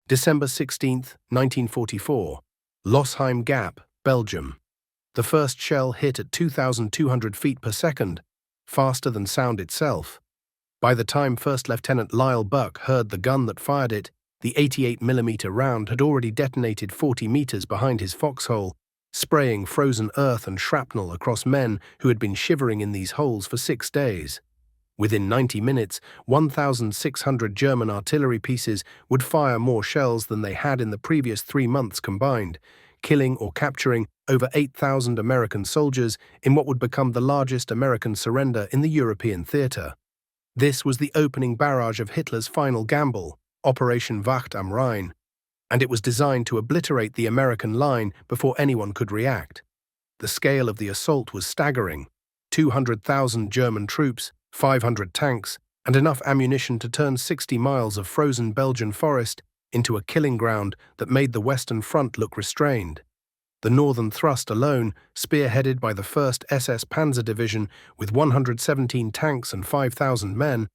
December 16, 1944, Losheim Gap, Belgium. The first shell hit at 2,200 feet per second, faster than sound itself. By the time First Lieutenant Lyle Bouck heard the gun that fired it, the 88mm round had already detonated 40 meters behind his foxhole, spraying frozen earth and shrapnel across men who had been shivering in these holes for 6 days. Within 90 minutes, 1,600 German artillery pieces would fire more shells than they had in the previous 3 months combined, killing or capturing over 8,000 American soldiers in what would become the largest American surrender in the European theater. This was the opening barrage of Hitler's final gamble, Operation Wacht am Rhein, and it was designed to obliterate the American line before anyone could react. The scale of the assault was staggering: 200,000 German troops, 500 tanks, and enough ammunition to turn 60 miles of frozen Belgian forest into a killing ground that made the Western Front look restrained. The Northern Thrust alone, spearheaded by the 1st SS Panzer Division with 117 tanks and 5,000 men,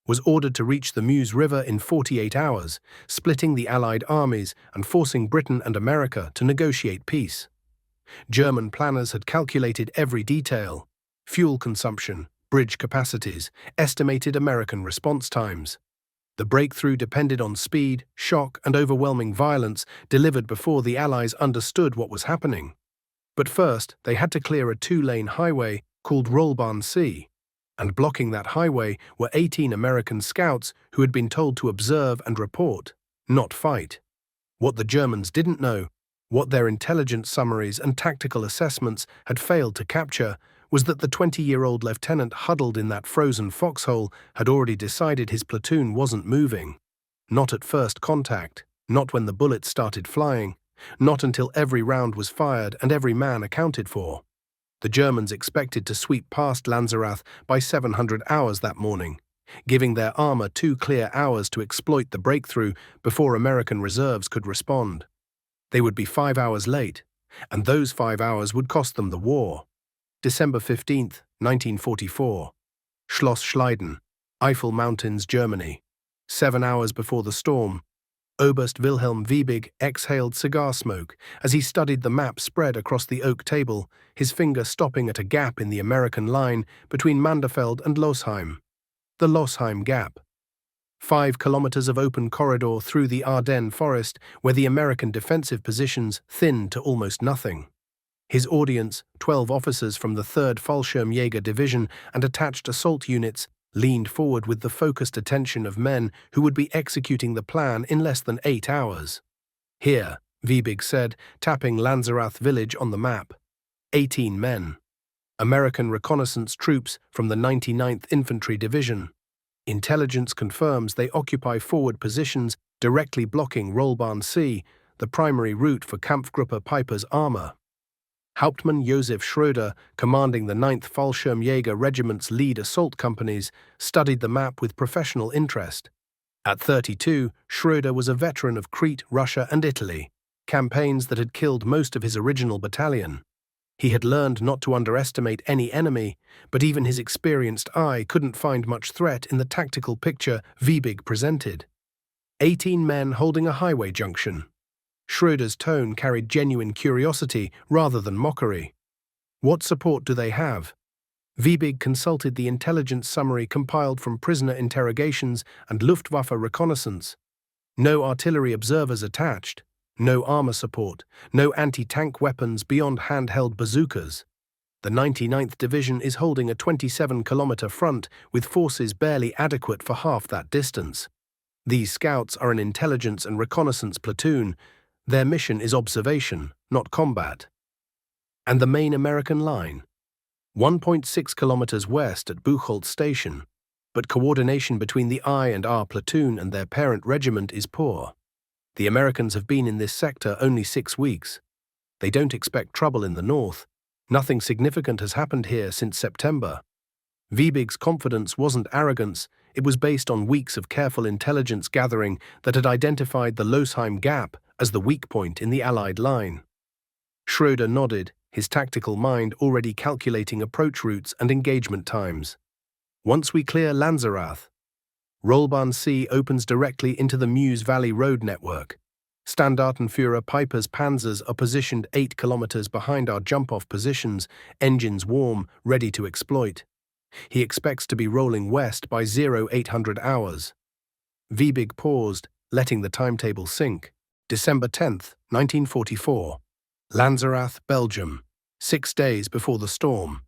was ordered to reach the Meuse River in 48 hours, splitting the Allied armies and forcing Britain and America to negotiate peace. German planners had calculated every detail: fuel consumption, bridge capacities, estimated American response times. The breakthrough depended on speed, shock, and overwhelming violence delivered before the Allies understood what was happening. But first, they had to clear a 2-lane highway called Rollbahn C, and blocking that highway were 18 American scouts who had been told to observe and report, not fight. What the Germans didn't know, what their intelligence summaries and tactical assessments had failed to capture, was that the 20-year-old lieutenant huddled in that frozen foxhole had already decided his platoon wasn't moving. Not at first contact, not when the bullets started flying, not until every round was fired and every man accounted for. The Germans expected to sweep past Lanzerath by 700 hours that morning, giving their armor 2 clear hours to exploit the breakthrough before American reserves could respond. They would be 5 hours late, and those 5 hours would cost them the war. December 15, 1944. Schloss Schleiden, Eifel Mountains, Germany. 7 hours before the storm, Oberst Wilhelm Wiebig exhaled cigar smoke as he studied the map spread across the oak table, his finger stopping at a gap in the American line between Manderfeld and Losheim. The Losheim Gap. 5 kilometers of open corridor through the Ardennes forest where the American defensive positions thinned to almost nothing. His audience, 12 officers from the 3rd Fallschirmjäger Division and attached assault units, leaned forward with the focused attention of men who would be executing the plan in less than 8 hours. Here, Wiebig said, tapping Lanzerath village on the map. 18 men. American reconnaissance troops from the 99th Infantry Division. Intelligence confirms they occupy forward positions directly blocking Rollbahn C, the primary route for Kampfgruppe Piper's armor. Hauptmann Josef Schröder, commanding the 9th Fallschirmjäger Regiment's lead assault companies, studied the map with professional interest. At 32, Schröder was a veteran of Crete, Russia, and Italy, campaigns that had killed most of his original battalion. He had learned not to underestimate any enemy, but even his experienced eye couldn't find much threat in the tactical picture Wiebig presented. 18 men holding a highway junction. Schröder's tone carried genuine curiosity rather than mockery. What support do they have? Wiebig consulted the intelligence summary compiled from prisoner interrogations and Luftwaffe reconnaissance. No artillery observers attached, no armor support, no anti-tank weapons beyond handheld bazookas. The 99th Division is holding a 27-kilometer front with forces barely adequate for half that distance. These scouts are an intelligence and reconnaissance platoon. Their mission is observation, not combat. And the main American line? 1.6 kilometers west at Buchholz Station, but coordination between the I and R platoon and their parent regiment is poor. The Americans have been in this sector only 6 weeks. They don't expect trouble in the north. Nothing significant has happened here since September. Wiebig's confidence wasn't arrogance, it was based on weeks of careful intelligence gathering that had identified the Losheim Gap as the weak point in the Allied line. Schröder nodded, his tactical mind already calculating approach routes and engagement times. Once we clear Lanzerath, Rollbahn C opens directly into the Meuse Valley road network, Standartenführer Piper's panzers are positioned 8 kilometers behind our jump-off positions, engines warm, ready to exploit. He expects to be rolling west by 0800 hours. Wiebig paused, letting the timetable sink. December 10th, 1944. Lanzerath, Belgium. 6 days before the storm.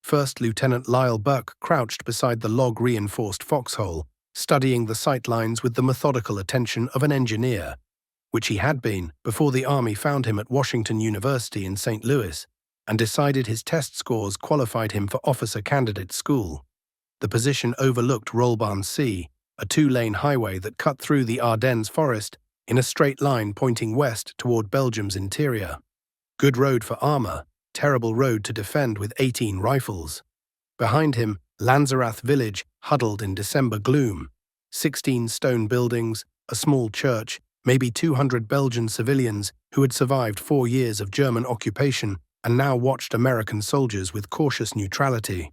First Lieutenant Lyle Bouck crouched beside the log-reinforced foxhole, studying the sightlines with the methodical attention of an engineer, which he had been before the Army found him at Washington University in St. Louis and decided his test scores qualified him for officer candidate school. The position overlooked Rollbahn Sea, a 2-lane highway that cut through the Ardennes forest in a straight line pointing west toward Belgium's interior. Good road for armor, terrible road to defend with 18 rifles. Behind him, Lanzerath village huddled in December gloom. 16 stone buildings, a small church, maybe 200 Belgian civilians who had survived 4 years of German occupation and now watched American soldiers with cautious neutrality.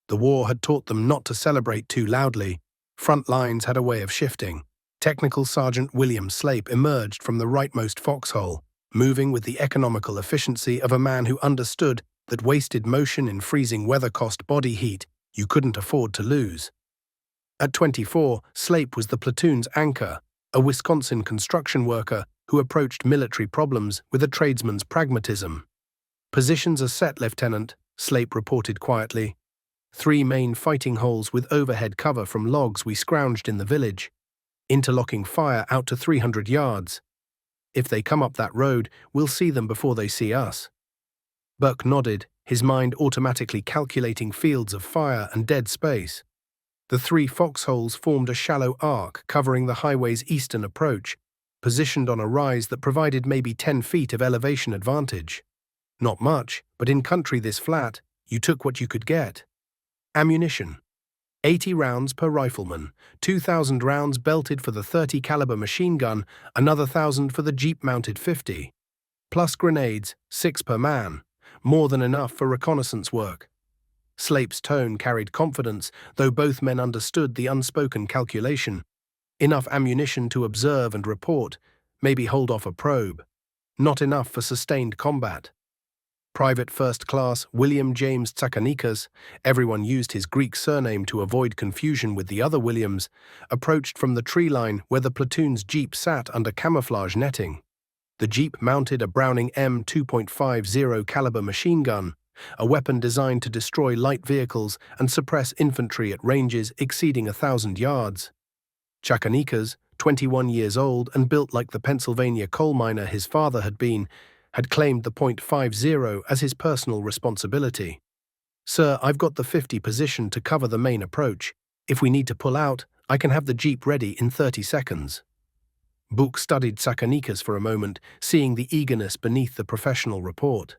The war had taught them not to celebrate too loudly. Front lines had a way of shifting. Technical Sergeant William Slape emerged from the rightmost foxhole, moving with the economical efficiency of a man who understood that wasted motion in freezing weather cost body heat you couldn't afford to lose. At 24, Slape was the platoon's anchor, a Wisconsin construction worker who approached military problems with a tradesman's pragmatism. "Positions are set, Lieutenant," Slape reported quietly. 3 main fighting holes with overhead cover from logs we scrounged in the village. Interlocking fire out to 300 yards. If they come up that road, we'll see them before they see us. Bouck nodded, his mind automatically calculating fields of fire and dead space. The 3 foxholes formed a shallow arc covering the highway's eastern approach, positioned on a rise that provided maybe 10 feet of elevation advantage. Not much, but in country this flat, you took what you could get. Ammunition. 80 rounds per rifleman, 2,000 rounds belted for the 30 caliber machine gun, another 1,000 for the jeep-mounted 50. Plus grenades, 6 per man, more than enough for reconnaissance work. Slape's tone carried confidence, though both men understood the unspoken calculation. Enough ammunition to observe and report, maybe hold off a probe. Not enough for sustained combat. Private First Class William James Tsakanikas, everyone used his Greek surname to avoid confusion with the other Williams, approached from the tree line where the platoon's jeep sat under camouflage netting. The jeep mounted a Browning M2.50 caliber machine gun, a weapon designed to destroy light vehicles and suppress infantry at ranges exceeding 1,000 yards. Tsakanikas, 21 years old and built like the Pennsylvania coal miner his father had been, had claimed the .50 as his personal responsibility. "Sir, I've got the 50 position to cover the main approach. If we need to pull out, I can have the jeep ready in 30 seconds. Bouck studied Tsakanikas for a moment, seeing the eagerness beneath the professional report.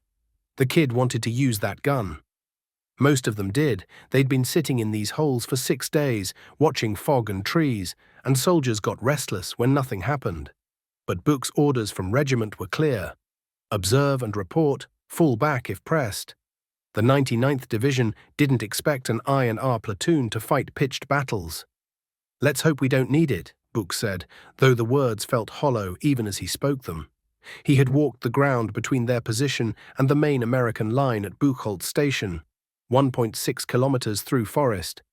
The kid wanted to use that gun. Most of them did. They'd been sitting in these holes for 6 days, watching fog and trees, and soldiers got restless when nothing happened. But Bouck's orders from regiment were clear. Observe and report, fall back if pressed. The 99th Division didn't expect an I&R platoon to fight pitched battles. "Let's hope we don't need it," Bouck said, though the words felt hollow even as he spoke them. He had walked the ground between their position and the main American line at Buchholz Station, 1.6 kilometers through forest.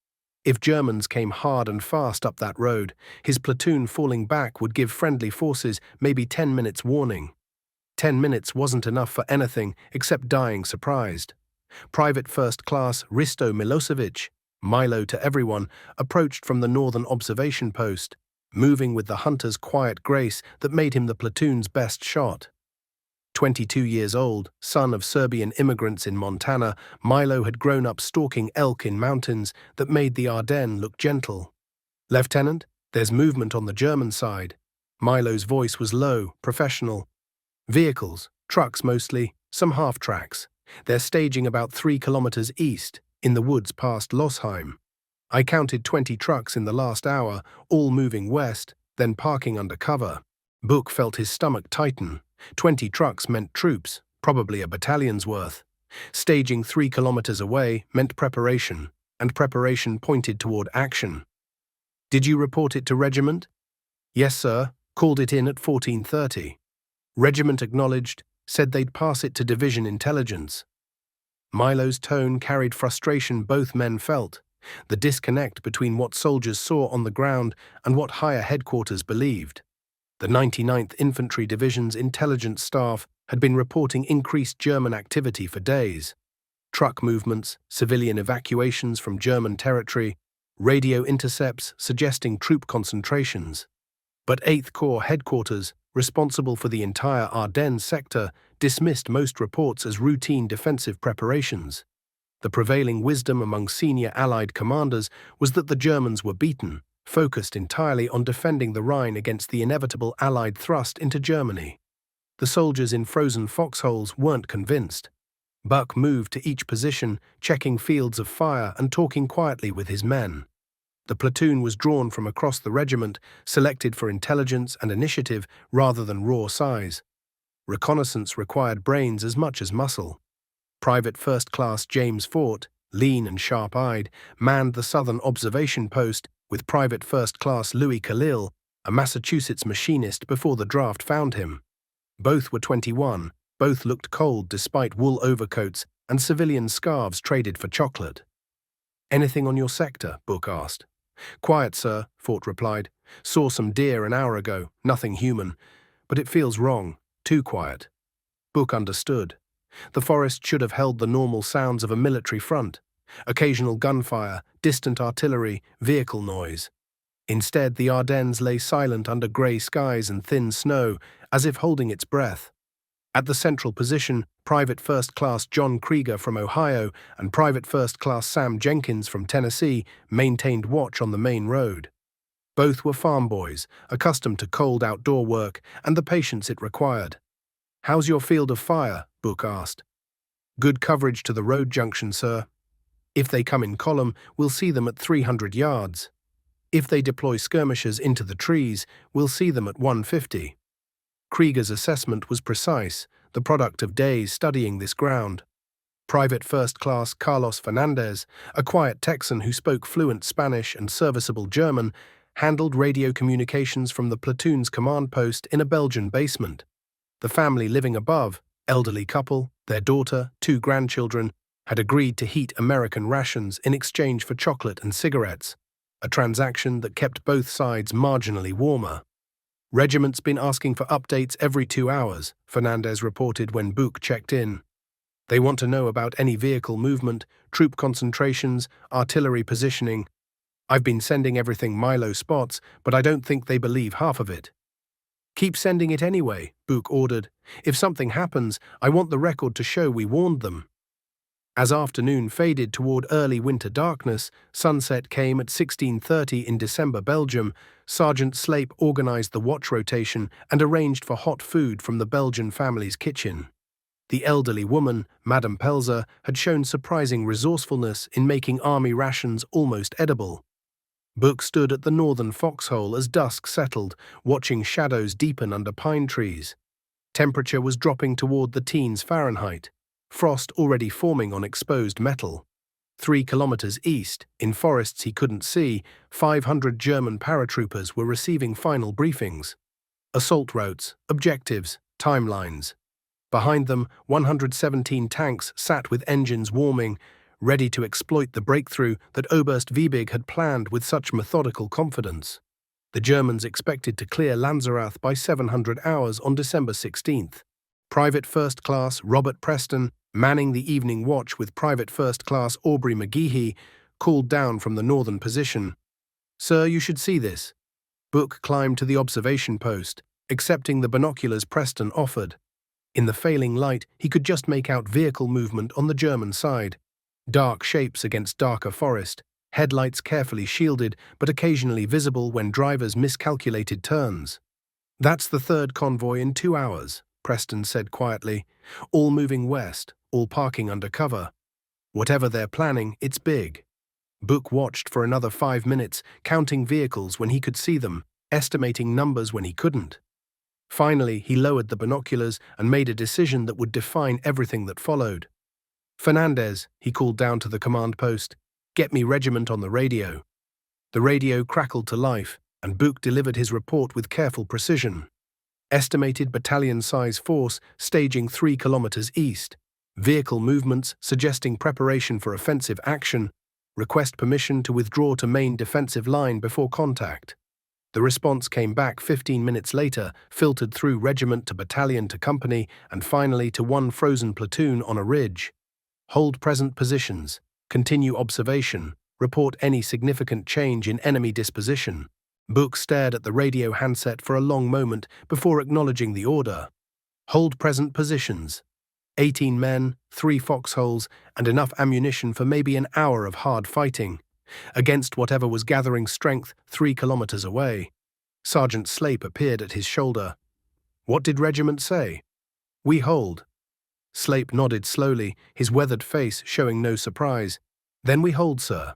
If Germans came hard and fast up that road, his platoon falling back would give friendly forces maybe 10 minutes warning. 10 minutes wasn't enough for anything except dying surprised. Private First Class Risto Milosevic, Milo to everyone, approached from the northern observation post, moving with the hunter's quiet grace that made him the platoon's best shot. 22 years old, son of Serbian immigrants in Montana, Milo had grown up stalking elk in mountains that made the Ardennes look gentle. "Lieutenant, there's movement on the German side." Milo's voice was low, professional. "Vehicles, trucks mostly, some half-tracks. They're staging about 3 kilometers east, in the woods past Losheim. I counted 20 trucks in the last hour, all moving west, then parking under cover." Bouck felt his stomach tighten. 20 trucks meant troops, probably a battalion's worth. Staging 3 kilometers away meant preparation, and preparation pointed toward action. "Did you report it to regiment?" "Yes, sir. Called it in at 14:30. Regiment acknowledged, said they'd pass it to Division Intelligence. Milo's tone carried frustration both men felt, the disconnect between what soldiers saw on the ground and what higher headquarters believed. The 99th Infantry Division's intelligence staff had been reporting increased German activity for days. Truck movements, civilian evacuations from German territory, radio intercepts suggesting troop concentrations. But 8th Corps headquarters, responsible for the entire Ardennes sector, dismissed most reports as routine defensive preparations. The prevailing wisdom among senior Allied commanders was that the Germans were beaten, focused entirely on defending the Rhine against the inevitable Allied thrust into Germany. The soldiers in frozen foxholes weren't convinced. Bouck moved to each position, checking fields of fire and talking quietly with his men. The platoon was drawn from across the regiment, selected for intelligence and initiative rather than raw size. Reconnaissance required brains as much as muscle. Private First Class James Fort, lean and sharp-eyed, manned the southern observation post with Private First Class Louis Khalil, a Massachusetts machinist, before the draft found him. Both were 21, both looked cold despite wool overcoats and civilian scarves traded for chocolate. "Anything on your sector?" Bouck asked. "Quiet, sir," Fort replied. "Saw some deer an hour ago, nothing human. But it feels wrong, too quiet." Bouck understood. The forest should have held the normal sounds of a military front: occasional gunfire, distant artillery, vehicle noise. Instead, the Ardennes lay silent under grey skies and thin snow, as if holding its breath. At the central position, Private First Class John Krieger from Ohio and Private First Class Sam Jenkins from Tennessee maintained watch on the main road. Both were farm boys, accustomed to cold outdoor work and the patience it required. "How's your field of fire?" Bouck asked. "Good coverage to the road junction, sir. If they come in column, we'll see them at 300 yards. If they deploy skirmishers into the trees, we'll see them at 150. Krieger's assessment was precise, the product of days studying this ground. Private First Class Carlos Fernandez, a quiet Texan who spoke fluent Spanish and serviceable German, handled radio communications from the platoon's command post in a Belgian basement. The family living above, elderly couple, their daughter, 2 grandchildren, had agreed to heat American rations in exchange for chocolate and cigarettes, a transaction that kept both sides marginally warmer. "Regiment's been asking for updates every 2 hours, Fernandez reported when Bouck checked in. "They want to know about any vehicle movement, troop concentrations, artillery positioning. I've been sending everything Milo spots, but I don't think they believe half of it." "Keep sending it anyway," Bouck ordered. "If something happens, I want the record to show we warned them." As afternoon faded toward early winter darkness, sunset came at 16:30 in December, Belgium. Sergeant Slape organized the watch rotation and arranged for hot food from the Belgian family's kitchen. The elderly woman, Madame Pelzer, had shown surprising resourcefulness in making army rations almost edible. Bouck stood at the northern foxhole as dusk settled, watching shadows deepen under pine trees. Temperature was dropping toward the teens Fahrenheit, frost already forming on exposed metal. 3 kilometers east, in forests he couldn't see, 500 German paratroopers were receiving final briefings. Assault routes, objectives, timelines. Behind them, 117 tanks sat with engines warming, ready to exploit the breakthrough that Oberst Wiebig had planned with such methodical confidence. The Germans expected to clear Lanzerath by 700 hours on December 16th. Private First Class Robert Preston, manning the evening watch with Private First Class Aubrey McGeehee, called down from the northern position. "Sir, you should see this." Bouck climbed to the observation post, accepting the binoculars Preston offered. In the failing light, he could just make out vehicle movement on the German side. Dark shapes against darker forest, headlights carefully shielded but occasionally visible when drivers miscalculated turns. "That's the 3rd convoy in 2 hours, Preston said quietly. "All moving west, all parking under cover. Whatever they're planning, it's big." Bouck watched for another 5 minutes, counting vehicles when he could see them, estimating numbers when he couldn't. Finally, he lowered the binoculars and made a decision that would define everything that followed. "Fernandez," he called down to the command post, "get me regiment on the radio." The radio crackled to life, and Bouck delivered his report with careful precision. Estimated battalion-size force staging 3 kilometers east. Vehicle movements suggesting preparation for offensive action. Request permission to withdraw to main defensive line before contact. The response came back 15 minutes later, filtered through regiment to battalion to company, and finally to one frozen platoon on a ridge. Hold present positions. Continue observation. Report any significant change in enemy disposition. Bouck stared at the radio handset for a long moment before acknowledging the order. Hold present positions. 18 men, 3 foxholes, and enough ammunition for maybe an hour of hard fighting, against whatever was gathering strength 3 kilometers away. Sergeant Slape appeared at his shoulder. "What did regiment say?" "We hold." Slape nodded slowly, his weathered face showing no surprise. "Then we hold, sir."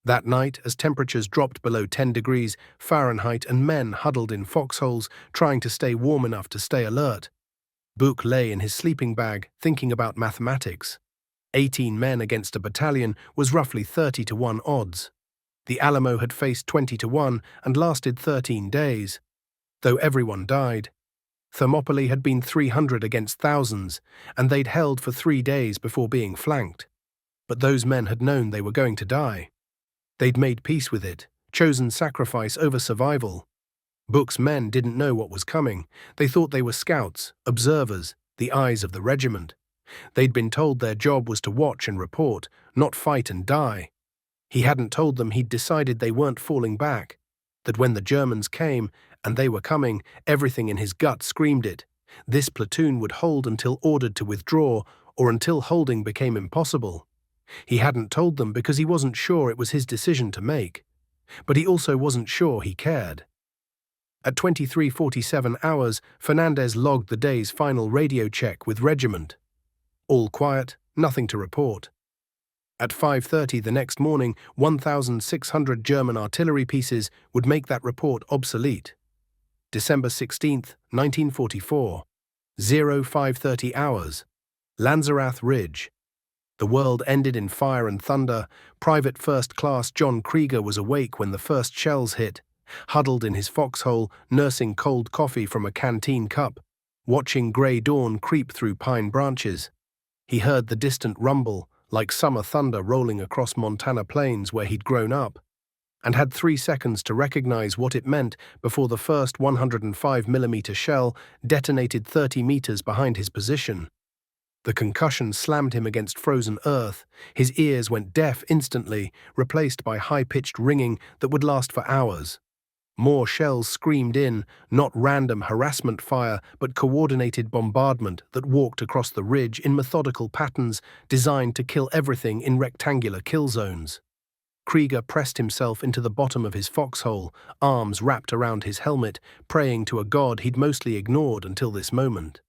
That night, as temperatures dropped below 10 degrees Fahrenheit and men huddled in foxholes trying to stay warm enough to stay alert, Bouck lay in his sleeping bag thinking about mathematics. 18 men against a battalion was roughly 30-1 odds. The Alamo had faced 20-1 and lasted 13 days. Though everyone died, Thermopylae had been 300 against thousands, and they'd held for 3 days before being flanked. But those men had known they were going to die. They'd made peace with it, chosen sacrifice over survival. Bouck's men didn't know what was coming. They thought they were scouts, observers, the eyes of the regiment. They'd been told their job was to watch and report, not fight and die. He hadn't told them he'd decided they weren't falling back, that when the Germans came, and they were coming, everything in his gut screamed it. This platoon would hold until ordered to withdraw, or until holding became impossible. He hadn't told them because he wasn't sure it was his decision to make, but he also wasn't sure he cared. At 23:47 hours, Fernandez logged the day's final radio check with regiment. All quiet, nothing to report. At 5:30 the next morning, 1,600 German artillery pieces would make that report obsolete. December 16, 1944. 05:30 hours. Lanzerath Ridge. The world ended in fire and thunder. Private First Class John Krieger was awake when the first shells hit, huddled in his foxhole, nursing cold coffee from a canteen cup, watching grey dawn creep through pine branches. He heard the distant rumble, like summer thunder rolling across Montana plains where he'd grown up, and had 3 seconds to recognize what it meant before the first 105mm shell detonated 30 meters behind his position. The concussion slammed him against frozen earth. His ears went deaf instantly, replaced by high-pitched ringing that would last for hours. More shells screamed in, not random harassment fire, but coordinated bombardment that walked across the ridge in methodical patterns designed to kill everything in rectangular kill zones. Krieger pressed himself into the bottom of his foxhole, arms wrapped around his helmet, praying to a god he'd mostly ignored until this moment.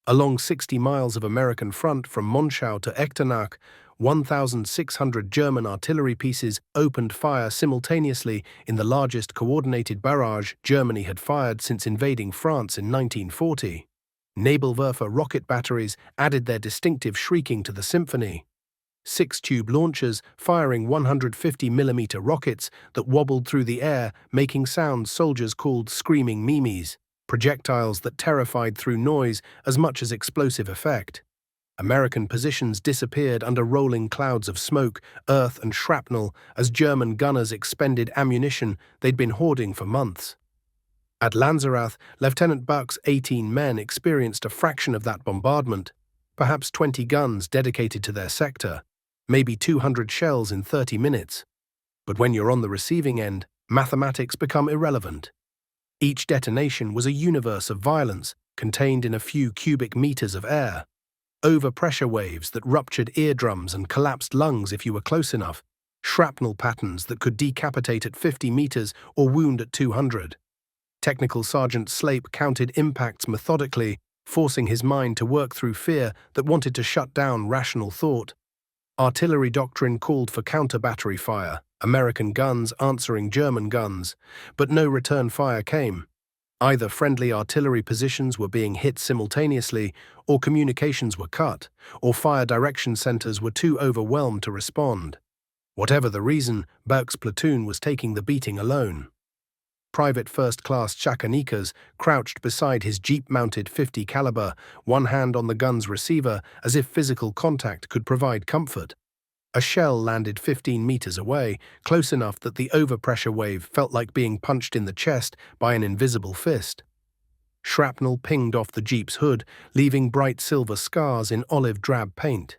Along 60 miles of American front from Monschau to Echternach, 1,600 German artillery pieces opened fire simultaneously in the largest coordinated barrage Germany had fired since invading France in 1940. Nebelwerfer rocket batteries added their distinctive shrieking to the symphony. 6 tube launchers firing 150mm rockets that wobbled through the air, making sounds soldiers called screaming memes. Projectiles that terrified through noise as much as explosive effect. American positions disappeared under rolling clouds of smoke, earth, and shrapnel as German gunners expended ammunition they'd been hoarding for months. At Lanzerath, Lieutenant Bouck's 18 men experienced a fraction of that bombardment, perhaps 20 guns dedicated to their sector, maybe 200 shells in 30 minutes. But when you're on the receiving end, mathematics become irrelevant. Each detonation was a universe of violence contained in a few cubic meters of air. Overpressure waves that ruptured eardrums and collapsed lungs if you were close enough. Shrapnel patterns that could decapitate at 50 meters or wound at 200. Technical Sergeant Slape counted impacts methodically, forcing his mind to work through fear that wanted to shut down rational thought. Artillery doctrine called for counter-battery fire, American guns answering German guns, but no return fire came. Either friendly artillery positions were being hit simultaneously, or communications were cut, or fire direction centers were too overwhelmed to respond. Whatever the reason, Bouck's platoon was taking the beating alone. Private First-Class Chakanikas crouched beside his Jeep-mounted 50 caliber, one hand on the gun's receiver as if physical contact could provide comfort. A shell landed 15 meters away, close enough that the overpressure wave felt like being punched in the chest by an invisible fist. Shrapnel pinged off the Jeep's hood, leaving bright silver scars in olive-drab paint.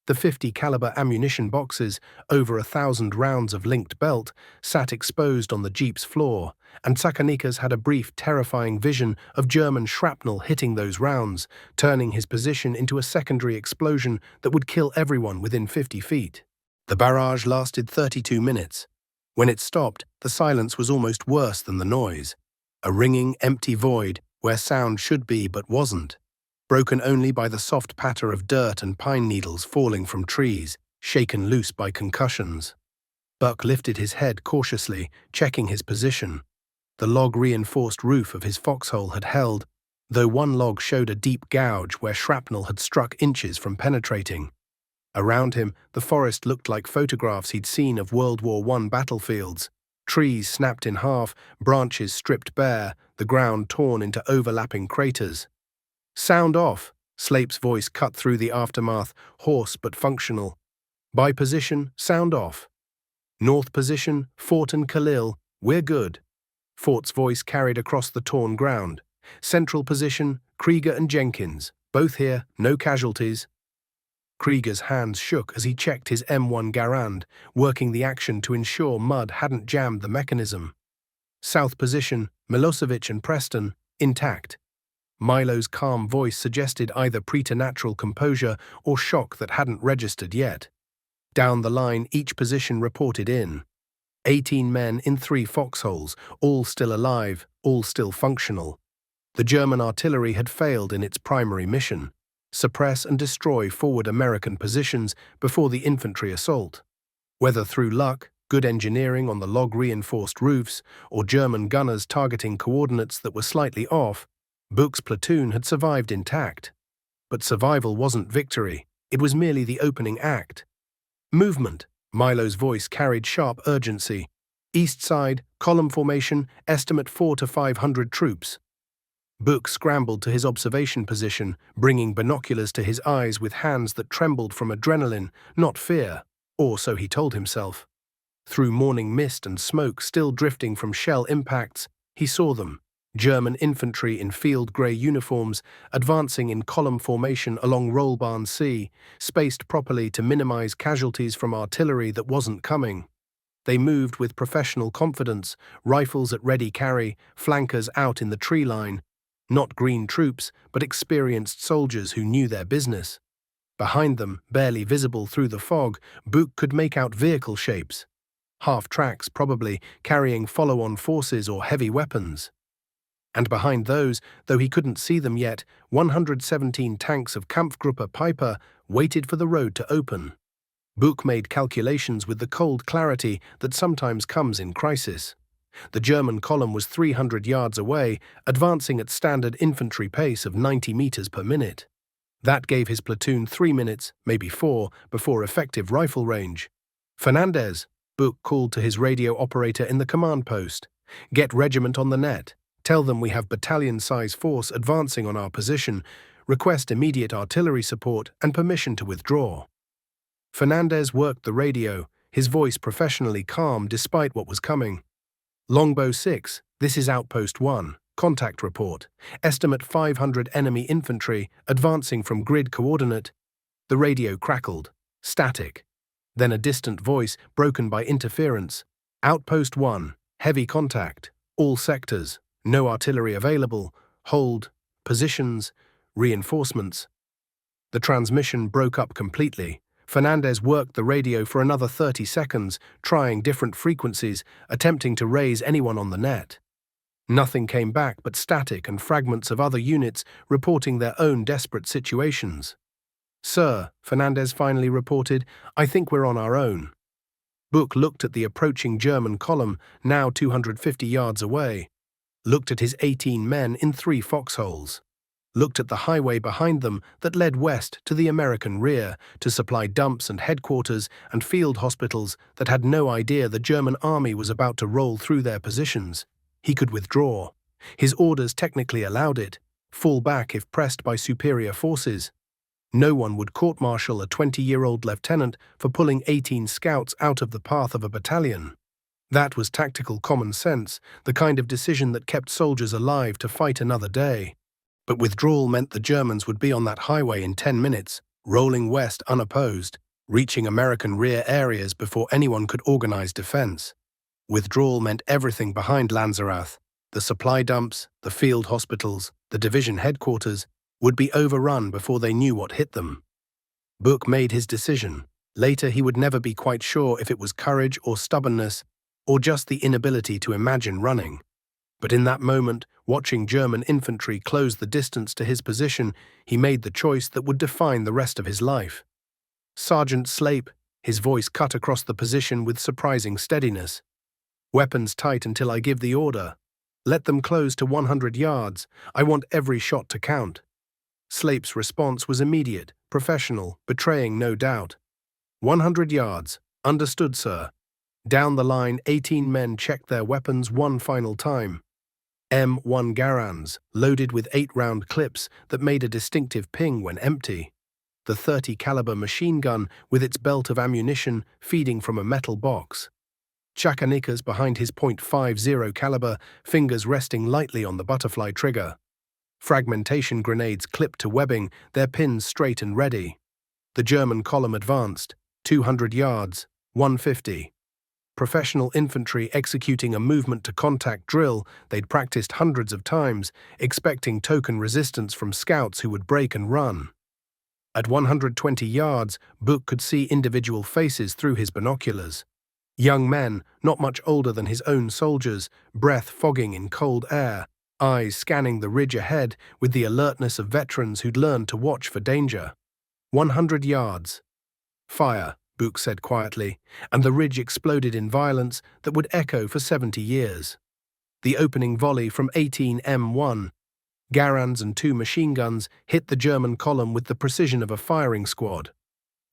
The 50 caliber ammunition boxes, over 1,000 rounds of linked belt, sat exposed on the Jeep's floor, and Chakanikas had a brief, terrifying vision of German shrapnel hitting those rounds, turning his position into a secondary explosion that would kill everyone within 50 feet. The barrage lasted 32 minutes. When it stopped, the silence was almost worse than the noise. A ringing, empty void where sound should be but wasn't, broken only by the soft patter of dirt and pine needles falling from trees, shaken loose by concussions. Buck lifted his head cautiously, checking his position. The log-reinforced roof of his foxhole had held, though one log showed a deep gouge where shrapnel had struck inches from penetrating. Around him, the forest looked like photographs he'd seen of World War I battlefields. Trees snapped in half, branches stripped bare, the ground torn into overlapping craters. "Sound off," Slape's voice cut through the aftermath, hoarse but functional. "By position, sound off. North position, Fort and Khalil, we're good." Fort's voice carried across the torn ground. "Central position, Krieger and Jenkins, both here, no casualties." Krieger's hands shook as he checked his M1 Garand, working the action to ensure mud hadn't jammed the mechanism. South position, Milosevic and Preston, intact. Milo's calm voice suggested either preternatural composure or shock that hadn't registered yet. Down the line, each position reported in. 18 men in 3 foxholes, all still alive, all still functional. The German artillery had failed in its primary mission: suppress and destroy forward American positions before the infantry assault. Whether through luck, good engineering on the log-reinforced roofs, or German gunners targeting coordinates that were slightly off, Bouck's platoon had survived intact. But survival wasn't victory, it was merely the opening act. "Movement," Milo's voice carried sharp urgency. "East side, column formation, estimate 400 to 500 troops." Bouck scrambled to his observation position, bringing binoculars to his eyes with hands that trembled from adrenaline, not fear, or so he told himself. Through morning mist and smoke still drifting from shell impacts, he saw them. German infantry in field grey uniforms, advancing in column formation along Rollbarn Sea, spaced properly to minimize casualties from artillery that wasn't coming. They moved with professional confidence, rifles at ready carry, flankers out in the tree line. Not green troops, but experienced soldiers who knew their business. Behind them, barely visible through the fog, Bouck could make out vehicle shapes. Half-tracks, probably, carrying follow-on forces or heavy weapons. And behind those, though he couldn't see them yet, 117 tanks of Kampfgruppe Piper waited for the road to open. Bouck made calculations with the cold clarity that sometimes comes in crisis. The German column was 300 yards away, advancing at standard infantry pace of 90 meters per minute. That gave his platoon 3 minutes, maybe 4, before effective rifle range. "Fernandez," Bouck called to his radio operator in the command post. "Get regiment on the net. Tell them we have battalion-size force advancing on our position. Request immediate artillery support and permission to withdraw." Fernandez worked the radio, his voice professionally calm despite what was coming. "Longbow 6, this is Outpost 1. Contact report. Estimate 500 enemy infantry advancing from grid coordinate." The radio crackled. Static. Then a distant voice, broken by interference. "Outpost 1. Heavy contact. All sectors. No artillery available. Hold. Positions. Reinforcements." The transmission broke up completely. Fernandez worked the radio for another 30 seconds, trying different frequencies, attempting to raise anyone on the net. Nothing came back but static and fragments of other units reporting their own desperate situations. "Sir," Fernandez finally reported, "I think we're on our own." Bouck looked at the approaching German column, now 250 yards away. Looked at his 18 men in 3 foxholes. Looked at the highway behind them that led west to the American rear to supply dumps and headquarters and field hospitals that had no idea the German army was about to roll through their positions. He could withdraw. His orders technically allowed it. Fall back if pressed by superior forces. No one would court-martial a 20-year-old lieutenant for pulling 18 scouts out of the path of a battalion. That was tactical common sense, the kind of decision that kept soldiers alive to fight another day. But withdrawal meant the Germans would be on that highway in 10 minutes, rolling west unopposed, reaching American rear areas before anyone could organize defense. Withdrawal meant everything behind Lanzerath. The supply dumps, the field hospitals, the division headquarters would be overrun before they knew what hit them. Bouck made his decision. Later he would never be quite sure if it was courage or stubbornness, or just the inability to imagine running. But in that moment, watching German infantry close the distance to his position, he made the choice that would define the rest of his life. "Sergeant Slape," his voice cut across the position with surprising steadiness. "Weapons tight until I give the order. Let them close to 100 yards. I want every shot to count." Slape's response was immediate, professional, betraying no doubt. 100 yards. Understood, sir." Down the line, 18 men checked their weapons one final time. M1 Garands, loaded with 8-round clips that made a distinctive ping when empty. The 30 caliber machine gun with its belt of ammunition feeding from a metal box. Chakanikas behind his .50 caliber, fingers resting lightly on the butterfly trigger. Fragmentation grenades clipped to webbing, their pins straight and ready. The German column advanced, 200 yards, 150. Professional infantry executing a movement-to-contact drill they'd practiced hundreds of times, expecting token resistance from scouts who would break and run. At 120 yards, Bouck could see individual faces through his binoculars. Young men, not much older than his own soldiers, breath fogging in cold air, eyes scanning the ridge ahead with the alertness of veterans who'd learned to watch for danger. 100 yards. "Fire," Bouck said quietly, and the ridge exploded in violence that would echo for 70 years. The opening volley from 18 M1, Garands and 2 machine guns hit the German column with the precision of a firing squad.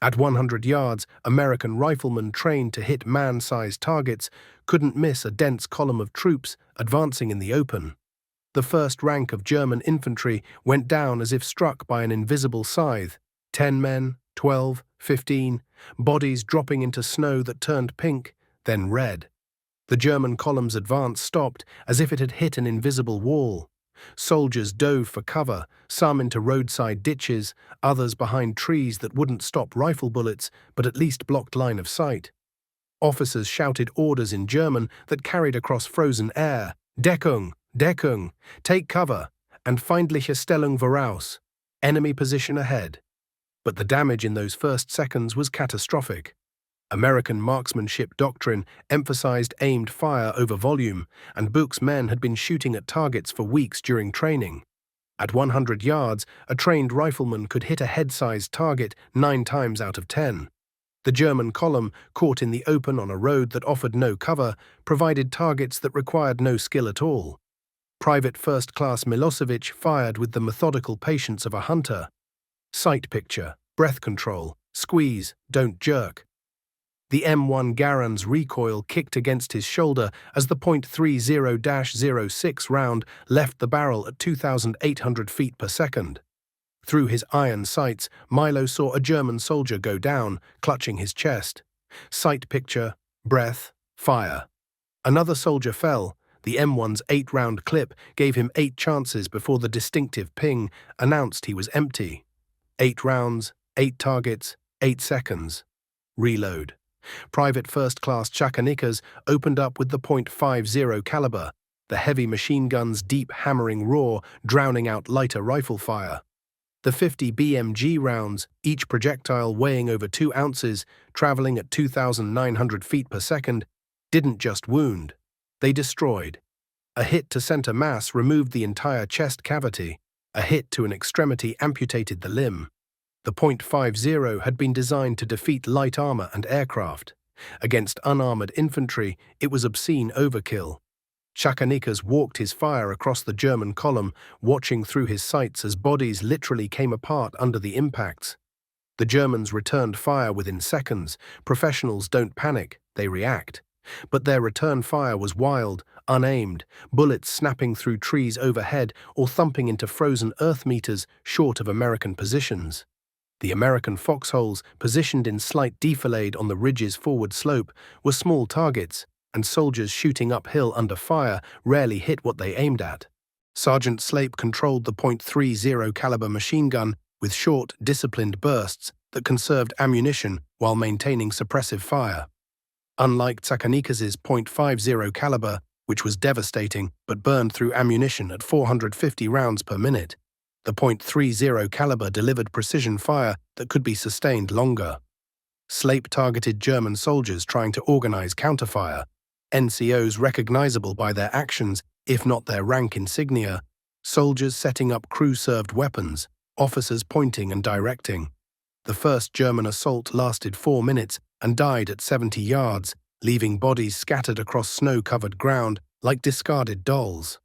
At 100 yards, American riflemen trained to hit man-sized targets couldn't miss a dense column of troops advancing in the open. The first rank of German infantry went down as if struck by an invisible scythe. 10 men, 12, 15, bodies dropping into snow that turned pink, then red. The German column's advance stopped as if it had hit an invisible wall. Soldiers dove for cover, some into roadside ditches, others behind trees that wouldn't stop rifle bullets but at least blocked line of sight. Officers shouted orders in German that carried across frozen air. "Deckung! Deckung! Take cover! And feindliche Stellung voraus! Enemy position ahead!" But the damage in those first seconds was catastrophic. American marksmanship doctrine emphasized aimed fire over volume, and Bouck's men had been shooting at targets for weeks during training. At 100 yards, a trained rifleman could hit a head-sized target 9 times out of 10. The German column, caught in the open on a road that offered no cover, provided targets that required no skill at all. Private First Class Milosevic fired with the methodical patience of a hunter. Sight picture, breath control, squeeze, don't jerk. The M1 Garand's recoil kicked against his shoulder as the .30-06 round left the barrel at 2,800 feet per second. Through his iron sights, Milo saw a German soldier go down, clutching his chest. Sight picture, breath, fire. Another soldier fell. The M1's 8-round clip gave him 8 chances before the distinctive ping announced he was empty. 8 rounds, 8 targets, 8 seconds. Reload. Private First Class Chakanikas opened up with the .50 caliber, the heavy machine gun's deep hammering roar drowning out lighter rifle fire. The 50 BMG rounds, each projectile weighing over 2 ounces, traveling at 2,900 feet per second, didn't just wound. They destroyed. A hit to center mass removed the entire chest cavity. A hit to an extremity amputated the limb. The .50 had been designed to defeat light armor and aircraft. Against unarmored infantry, it was obscene overkill. Chakanikas walked his fire across the German column, watching through his sights as bodies literally came apart under the impacts. The Germans returned fire within seconds. Professionals don't panic, they react. But their return fire was wild, unaimed, bullets snapping through trees overhead or thumping into frozen earth meters short of American positions. The American foxholes, positioned in slight defilade on the ridge's forward slope, were small targets, and soldiers shooting uphill under fire rarely hit what they aimed at. Sergeant Slape controlled the .30 caliber machine gun with short, disciplined bursts that conserved ammunition while maintaining suppressive fire. Unlike Tsakanikas's .50 caliber, which was devastating but burned through ammunition at 450 rounds per minute, the .30 caliber delivered precision fire that could be sustained longer. Slape targeted German soldiers trying to organize counterfire, NCOs recognizable by their actions, if not their rank insignia, soldiers setting up crew-served weapons, officers pointing and directing. The first German assault lasted 4 minutes and died at 70 yards, leaving bodies scattered across snow-covered ground like discarded dolls.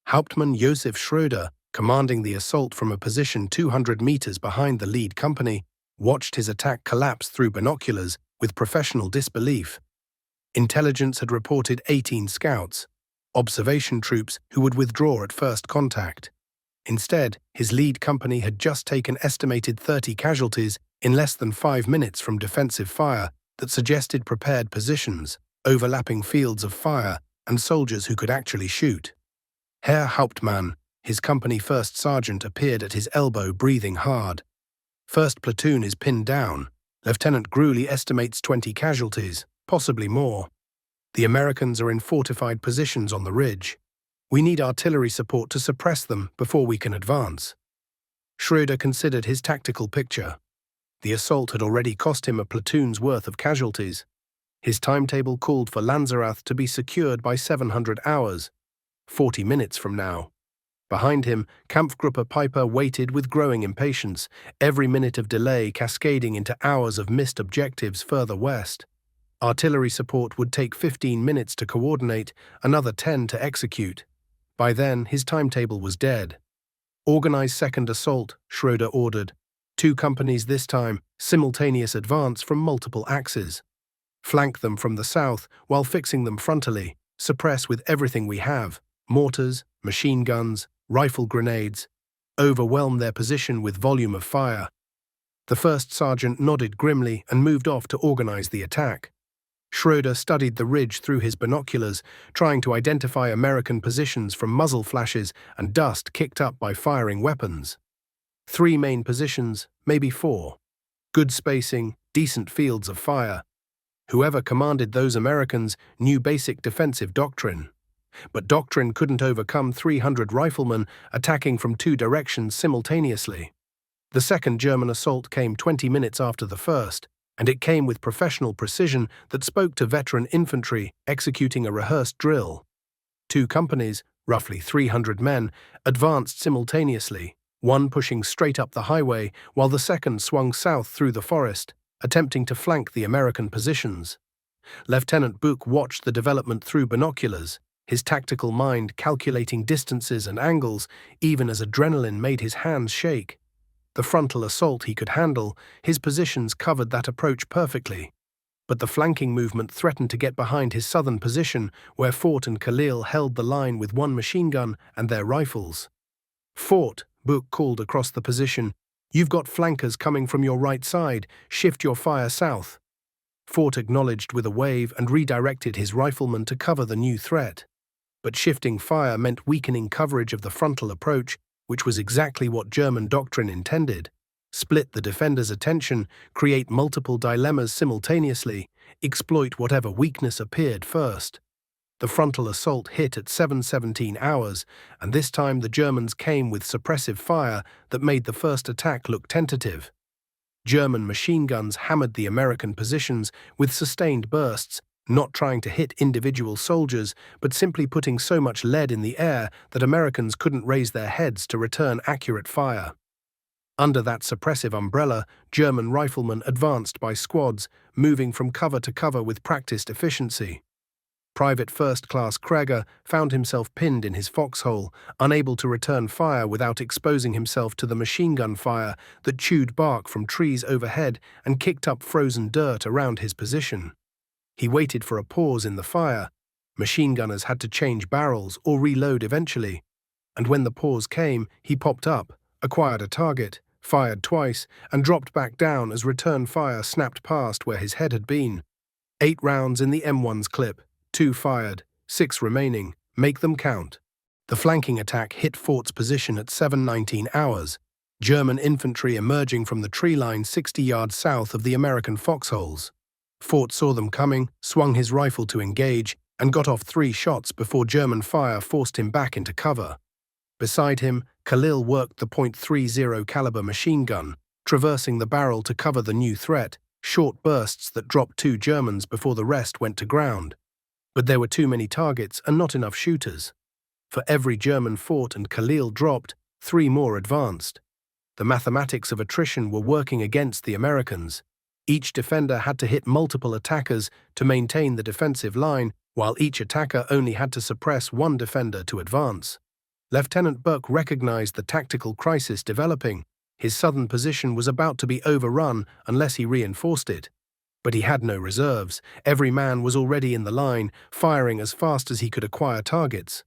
Hauptmann Josef Schröder, commanding the assault from a position 200 meters behind the lead company, watched his attack collapse through binoculars with professional disbelief. Intelligence had reported 18 scouts, observation troops who would withdraw at first contact. Instead, his lead company had just taken estimated 30 casualties in less than 5 minutes from defensive fire that suggested prepared positions, overlapping fields of fire, and soldiers who could actually shoot. Herr Hauptmann, his company first sergeant, appeared at his elbow, breathing hard. First platoon is pinned down. Lieutenant Gruely estimates 20 casualties, possibly more. The Americans are in fortified positions on the ridge. We need artillery support to suppress them before we can advance. Schröder considered his tactical picture. The assault had already cost him a platoon's worth of casualties. His timetable called for Lanzerath to be secured by 700 hours, 40 minutes from now. Behind him, Kampfgruppe Piper waited with growing impatience, every minute of delay cascading into hours of missed objectives further west. Artillery support would take 15 minutes to coordinate, another 10 to execute. By then, his timetable was dead. Organize second assault, Schröder ordered. 2 companies this time, simultaneous advance from multiple axes. Flank them from the south while fixing them frontally. Suppress with everything we have, mortars, machine guns, rifle grenades. Overwhelm their position with volume of fire. The first sergeant nodded grimly and moved off to organize the attack. Schröder studied the ridge through his binoculars, trying to identify American positions from muzzle flashes and dust kicked up by firing weapons. 3 main positions, maybe 4. Good spacing, decent fields of fire. Whoever commanded those Americans knew basic defensive doctrine. But doctrine couldn't overcome 300 riflemen attacking from 2 directions simultaneously. The second German assault came 20 minutes after the first, and it came with professional precision that spoke to veteran infantry executing a rehearsed drill. 2 companies, roughly 300 men, advanced simultaneously, one pushing straight up the highway while the second swung south through the forest, attempting to flank the American positions. Lieutenant Bouck watched the development through binoculars, his tactical mind calculating distances and angles even as adrenaline made his hands shake. The frontal assault he could handle, his positions covered that approach perfectly. But the flanking movement threatened to get behind his southern position, where Fort and Khalil held the line with 1 machine gun and their rifles. "Fort," Bouck called across the position, "you've got flankers coming from your right side. Shift your fire south." Fort acknowledged with a wave and redirected his riflemen to cover the new threat. But shifting fire meant weakening coverage of the frontal approach, which was exactly what German doctrine intended. Split the defender's attention, create multiple dilemmas simultaneously, exploit whatever weakness appeared first. The frontal assault hit at 7:17 hours, and this time the Germans came with suppressive fire that made the first attack look tentative. German machine guns hammered the American positions with sustained bursts, not trying to hit individual soldiers, but simply putting so much lead in the air that Americans couldn't raise their heads to return accurate fire. Under that suppressive umbrella, German riflemen advanced by squads, moving from cover to cover with practiced efficiency. Private First Class Kreger found himself pinned in his foxhole, unable to return fire without exposing himself to the machine gun fire that chewed bark from trees overhead and kicked up frozen dirt around his position. He waited for a pause in the fire. Machine gunners had to change barrels or reload eventually. And when the pause came, he popped up, acquired a target, fired twice, and dropped back down as return fire snapped past where his head had been. 8 rounds in the M1's clip, 2 fired, 6 remaining. Make them count. The flanking attack hit Fort's position at 7:19 hours. German infantry emerging from the tree line 60 yards south of the American foxholes. Fort saw them coming, swung his rifle to engage, and got off 3 shots before German fire forced him back into cover. Beside him, Khalil worked the .30 caliber machine gun, traversing the barrel to cover the new threat, short bursts that dropped 2 Germans before the rest went to ground. But there were too many targets and not enough shooters. For every German fought and Khalil dropped, 3 more advanced. The mathematics of attrition were working against the Americans. Each defender had to hit multiple attackers to maintain the defensive line, while each attacker only had to suppress 1 defender to advance. Lieutenant Bouck recognized the tactical crisis developing. His southern position was about to be overrun unless he reinforced it. But he had no reserves. Every man was already in the line, firing as fast as he could acquire targets.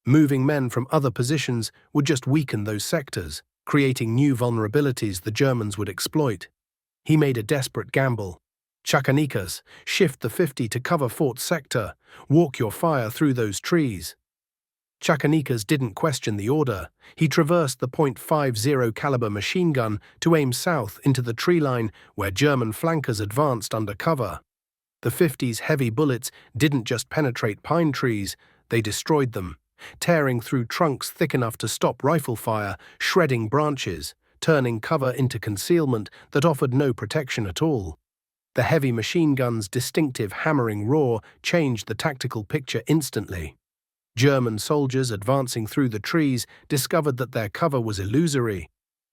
Moving men from other positions would just weaken those sectors, creating new vulnerabilities the Germans would exploit. He made a desperate gamble. Chakanikas, shift the 50 to cover Fort's sector. Walk your fire through those trees. Chakanikas didn't question the order. He traversed the .50 caliber machine gun to aim south into the tree line where German flankers advanced under cover. The 50's heavy bullets didn't just penetrate pine trees, they destroyed them, tearing through trunks thick enough to stop rifle fire, shredding branches, turning cover into concealment that offered no protection at all. The heavy machine gun's distinctive hammering roar changed the tactical picture instantly. German soldiers advancing through the trees discovered that their cover was illusory,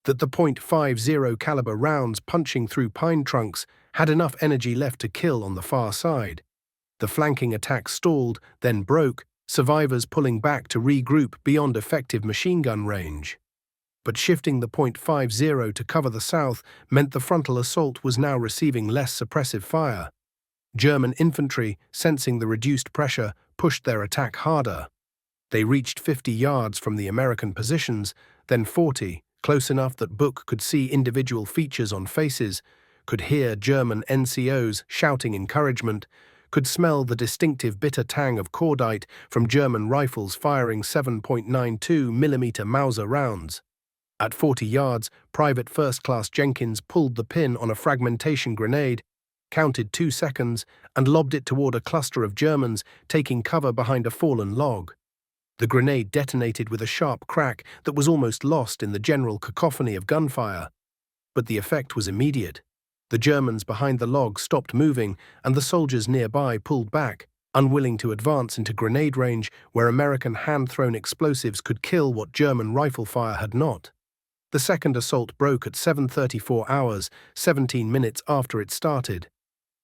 that the .50 caliber rounds punching through pine trunks had enough energy left to kill on the far side. The flanking attack stalled, then broke, survivors pulling back to regroup beyond effective machine gun range. But shifting the .50 to cover the south meant the frontal assault was now receiving less suppressive fire. German infantry, sensing the reduced pressure, pushed their attack harder. They reached 50 yards from the American positions, then 40, close enough that Bouck could see individual features on faces, could hear German NCOs shouting encouragement, could smell the distinctive bitter tang of cordite from German rifles firing 7.92 mm Mauser rounds. At 40 yards, Private First Class Jenkins pulled the pin on a fragmentation grenade, counted 2 seconds, and lobbed it toward a cluster of Germans taking cover behind a fallen log. The grenade detonated with a sharp crack that was almost lost in the general cacophony of gunfire. But the effect was immediate. The Germans behind the log stopped moving, and the soldiers nearby pulled back, unwilling to advance into grenade range where American hand-thrown explosives could kill what German rifle fire had not. The second assault broke at 7:34 hours, 17 minutes after it started.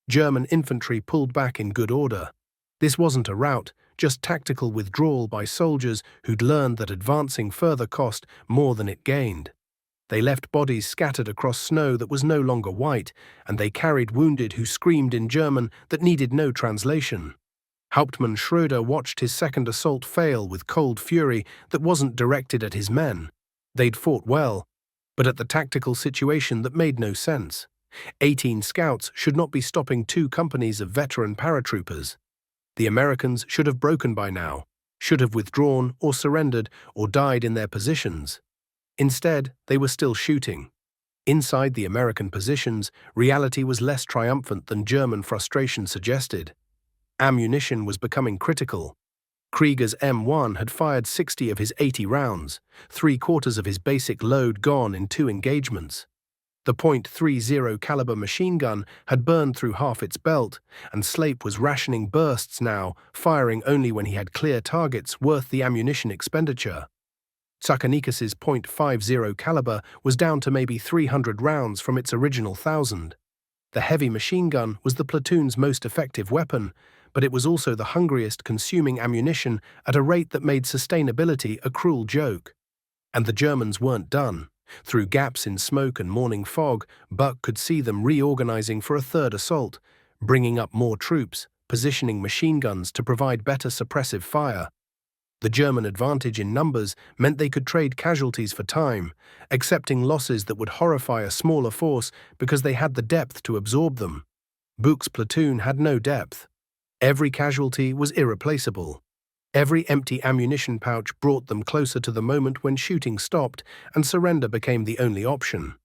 German infantry pulled back in good order. This wasn't a rout, just tactical withdrawal by soldiers who'd learned that advancing further cost more than it gained. They left bodies scattered across snow that was no longer white, and they carried wounded who screamed in German that needed no translation. Hauptmann Schröder watched his second assault fail with cold fury that wasn't directed at his men. They'd fought well, but at the tactical situation that made no sense. 18 scouts should not be stopping 2 companies of veteran paratroopers. The Americans should have broken by now, should have withdrawn or surrendered or died in their positions. Instead, they were still shooting. Inside the American positions, reality was less triumphant than German frustration suggested. Ammunition was becoming critical. Krieger's M1 had fired 60 of his 80 rounds, 3/4 of his basic load gone in 2 engagements. The .30 caliber machine gun had burned through half its belt, and Slape was rationing bursts now, firing only when he had clear targets worth the ammunition expenditure. Tsakanikas's .50 caliber was down to maybe 300 rounds from its original 1,000. The heavy machine gun was the platoon's most effective weapon, but it was also the hungriest consuming ammunition at a rate that made sustainability a cruel joke. And the Germans weren't done. Through gaps in smoke and morning fog, Bouck could see them reorganizing for a third assault, bringing up more troops, positioning machine guns to provide better suppressive fire. The German advantage in numbers meant they could trade casualties for time, accepting losses that would horrify a smaller force because they had the depth to absorb them. Bouck's platoon had no depth. Every casualty was irreplaceable. Every empty ammunition pouch brought them closer to the moment when shooting stopped and surrender became the only option.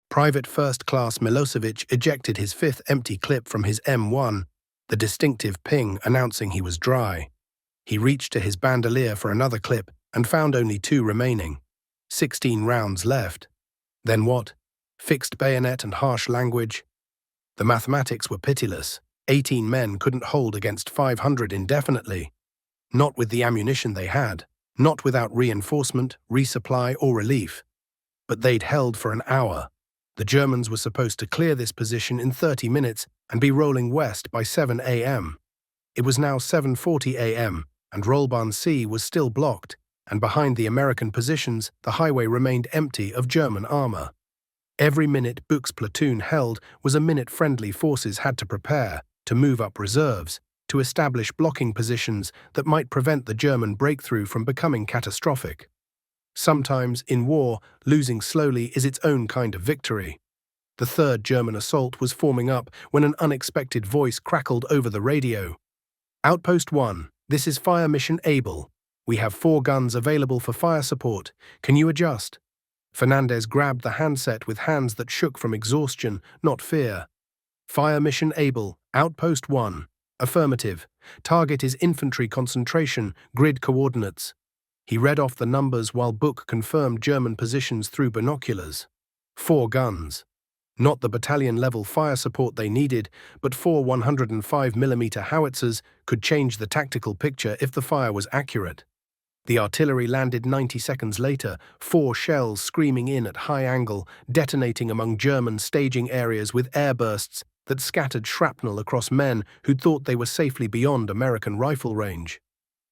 Private First Class Milosevic ejected his fifth empty clip from his M1, the distinctive ping announcing he was dry. He reached to his bandolier for another clip and found only 2 remaining. 16 rounds left. Then what? Fixed bayonet and harsh language? The mathematics were pitiless. 18 men couldn't hold against 500 indefinitely. Not with the ammunition they had. Not without reinforcement, resupply, or relief. But they'd held for an hour. The Germans were supposed to clear this position in 30 minutes and be rolling west by 7 a.m. It was now 7:40 a.m., and Rollbahn C was still blocked, and behind the American positions, the highway remained empty of German armor. Every minute Bouck's platoon held was a minute friendly forces had to prepare, to move up reserves, to establish blocking positions that might prevent the German breakthrough from becoming catastrophic. Sometimes, in war, losing slowly is its own kind of victory. The third German assault was forming up when an unexpected voice crackled over the radio. Outpost 1, this is Fire Mission Able. We have 4 guns available for fire support. Can you adjust? Fernandez grabbed the handset with hands that shook from exhaustion, not fear. Fire Mission Able, Outpost 1. Affirmative. Target is infantry concentration, grid coordinates. He read off the numbers while Bouck confirmed German positions through binoculars. 4 guns. Not the battalion-level fire support they needed, but 4 105mm howitzers could change the tactical picture if the fire was accurate. The artillery landed 90 seconds later, 4 shells screaming in at high angle, detonating among German staging areas with airbursts that scattered shrapnel across men who'd thought they were safely beyond American rifle range.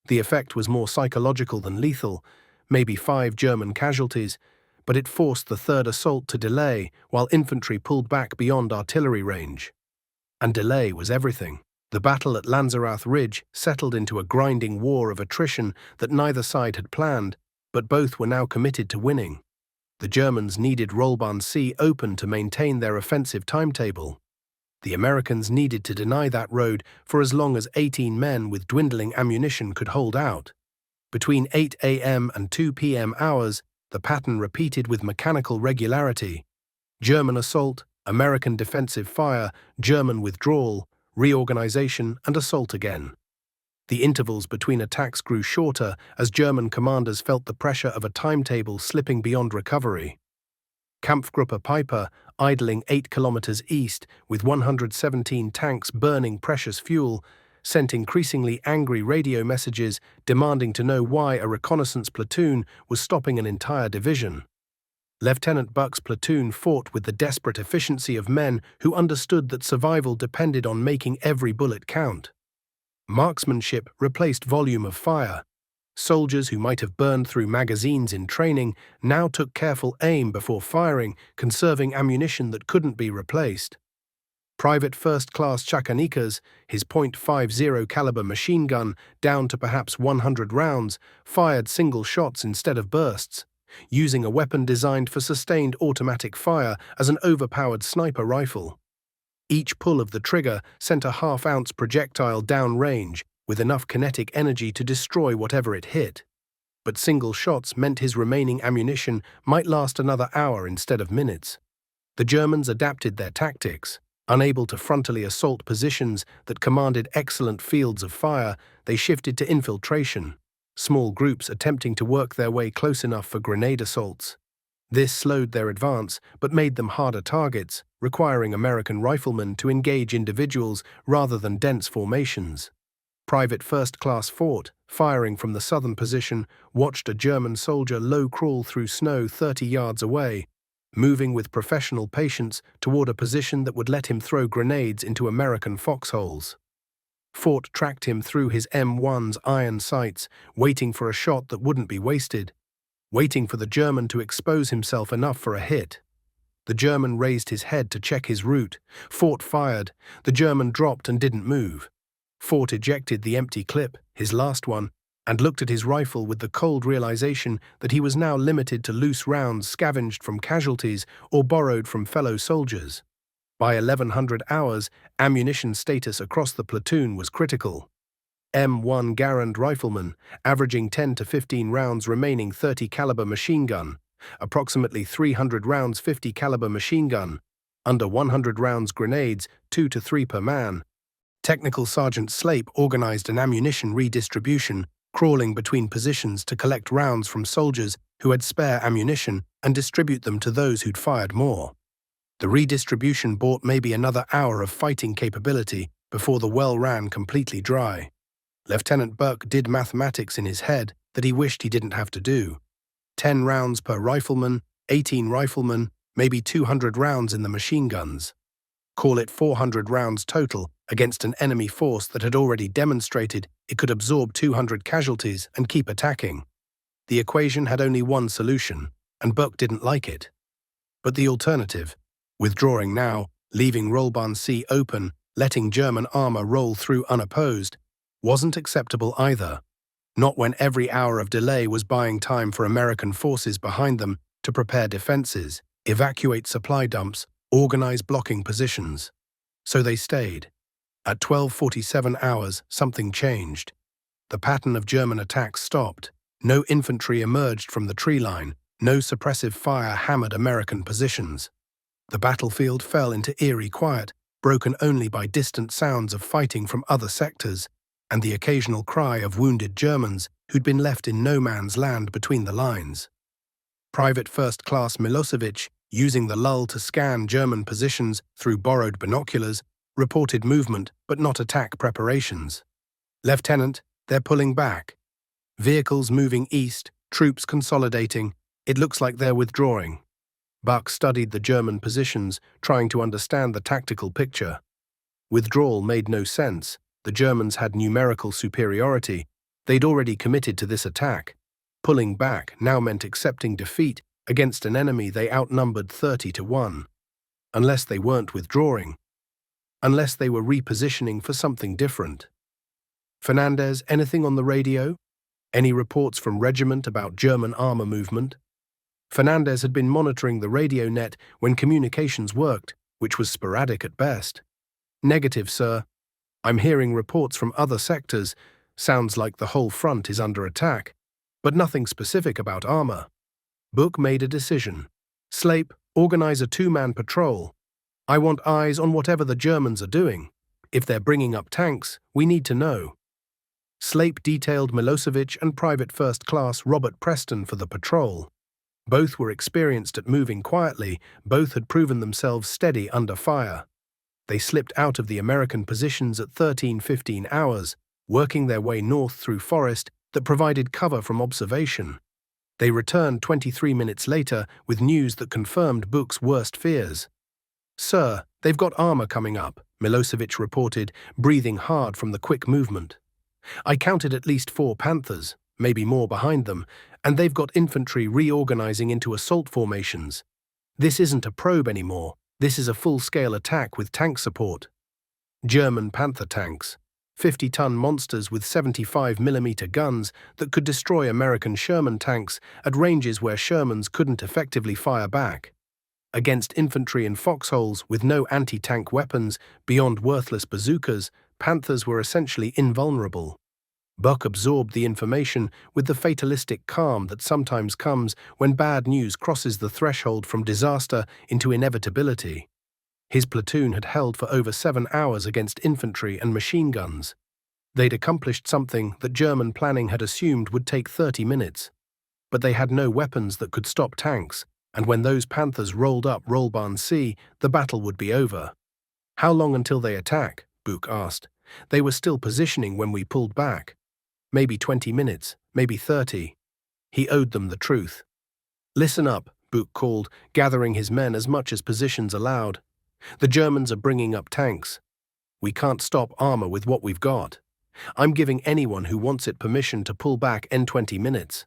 The effect was more psychological than lethal, maybe 5 German casualties, but it forced the third assault to delay while infantry pulled back beyond artillery range. And delay was everything. The battle at Lanzerath Ridge settled into a grinding war of attrition that neither side had planned, but both were now committed to winning. The Germans needed Rollbahn C open to maintain their offensive timetable. The Americans needed to deny that road for as long as 18 men with dwindling ammunition could hold out. Between 8 a.m. and 2 p.m. hours, the pattern repeated with mechanical regularity. German assault, American defensive fire, German withdrawal, reorganization, and assault again. The intervals between attacks grew shorter as German commanders felt the pressure of a timetable slipping beyond recovery. Kampfgruppe Piper, idling 8 kilometers east with 117 tanks burning precious fuel, sent increasingly angry radio messages demanding to know why a reconnaissance platoon was stopping an entire division. Lieutenant Bouck's platoon fought with the desperate efficiency of men who understood that survival depended on making every bullet count. Marksmanship replaced volume of fire. Soldiers who might have burned through magazines in training now took careful aim before firing, conserving ammunition that couldn't be replaced. Private First Class Chakanikas, his .50 caliber machine gun down to perhaps 100 rounds, fired single shots instead of bursts, using a weapon designed for sustained automatic fire as an overpowered sniper rifle. Each pull of the trigger sent a half-ounce projectile downrange with enough kinetic energy to destroy whatever it hit. But single shots meant his remaining ammunition might last another hour instead of minutes. The Germans adapted their tactics. Unable to frontally assault positions that commanded excellent fields of fire, they shifted to infiltration, small groups attempting to work their way close enough for grenade assaults. This slowed their advance, but made them harder targets, requiring American riflemen to engage individuals rather than dense formations. Private First Class Fort, firing from the southern position, watched a German soldier low crawl through snow 30 yards away, moving with professional patience toward a position that would let him throw grenades into American foxholes. Fort tracked him through his M1's iron sights, waiting for a shot that wouldn't be wasted, waiting for the German to expose himself enough for a hit. The German raised his head to check his route. Fort fired. The German dropped and didn't move. Fort ejected the empty clip, his last one, and looked at his rifle with the cold realization that he was now limited to loose rounds scavenged from casualties or borrowed from fellow soldiers. By 1100 hours, ammunition status across the platoon was critical. M1 Garand rifleman, averaging 10 to 15 rounds remaining 30 caliber machine gun, approximately 300 rounds 50 caliber machine gun, under 100 rounds grenades, 2 to 3 per man. Technical Sergeant Slape organized an ammunition redistribution, crawling between positions to collect rounds from soldiers who had spare ammunition and distribute them to those who'd fired more. The redistribution bought maybe another hour of fighting capability before the well ran completely dry. Lieutenant Bouck did mathematics in his head that he wished he didn't have to do. 10 rounds per rifleman, 18 riflemen, maybe 200 rounds in the machine guns. Call it 400 rounds total against an enemy force that had already demonstrated it could absorb 200 casualties and keep attacking. The equation had only one solution, and Bouck didn't like it. But the alternative, withdrawing now, leaving Rollbahn C open, letting German armor roll through unopposed, wasn't acceptable either. Not when every hour of delay was buying time for American forces behind them to prepare defenses, evacuate supply dumps, organize blocking positions. So they stayed. At 12:47 hours, something changed. The pattern of German attacks stopped. No infantry emerged from the tree line. No suppressive fire hammered American positions. The battlefield fell into eerie quiet, broken only by distant sounds of fighting from other sectors and the occasional cry of wounded Germans who'd been left in no man's land between the lines. Private First Class Milosevic, using the lull to scan German positions through borrowed binoculars, reported movement but not attack preparations. "Lieutenant, they're pulling back. Vehicles moving east, troops consolidating. It looks like they're withdrawing." Bouck studied the German positions, trying to understand the tactical picture. Withdrawal made no sense. The Germans had numerical superiority. They'd already committed to this attack. Pulling back now meant accepting defeat against an enemy they outnumbered 30 to 1. Unless they weren't withdrawing. Unless they were repositioning for something different. "Fernandez, anything on the radio? Any reports from regiment about German armor movement?" Fernandez had been monitoring the radio net when communications worked, which was sporadic at best. "Negative, sir. I'm hearing reports from other sectors. Sounds like the whole front is under attack, but nothing specific about armor." Bouck made a decision. "Slape, organize a 2-man patrol. I want eyes on whatever the Germans are doing. If they're bringing up tanks, we need to know." Slape detailed Milosevic and Private First Class Robert Preston for the patrol. Both were experienced at moving quietly, both had proven themselves steady under fire. They slipped out of the American positions at 13:15 hours, working their way north through forest that provided cover from observation. They returned 23 minutes later with news that confirmed Bouck's worst fears. "Sir, they've got armor coming up," Milosevic reported, breathing hard from the quick movement. "I counted at least 4 Panthers, maybe more behind them, and they've got infantry reorganizing into assault formations. This isn't a probe anymore. This is a full-scale attack with tank support." German Panther tanks, 50-ton monsters with 75mm guns that could destroy American Sherman tanks at ranges where Shermans couldn't effectively fire back. Against infantry in foxholes with no anti-tank weapons beyond worthless bazookas, Panthers were essentially invulnerable. Bouck absorbed the information with the fatalistic calm that sometimes comes when bad news crosses the threshold from disaster into inevitability. His platoon had held for over 7 hours against infantry and machine guns. They'd accomplished something that German planning had assumed would take 30 minutes. But they had no weapons that could stop tanks, and when those Panthers rolled up Rollbahn C, the battle would be over. "How long until they attack?" Bouck asked. "They were still positioning when we pulled back." "Maybe 20 minutes, maybe 30. He owed them the truth. "Listen up," Bouck called, gathering his men as much as positions allowed. "The Germans are bringing up tanks. We can't stop armor with what we've got. I'm giving anyone who wants it permission to pull back in 20 minutes.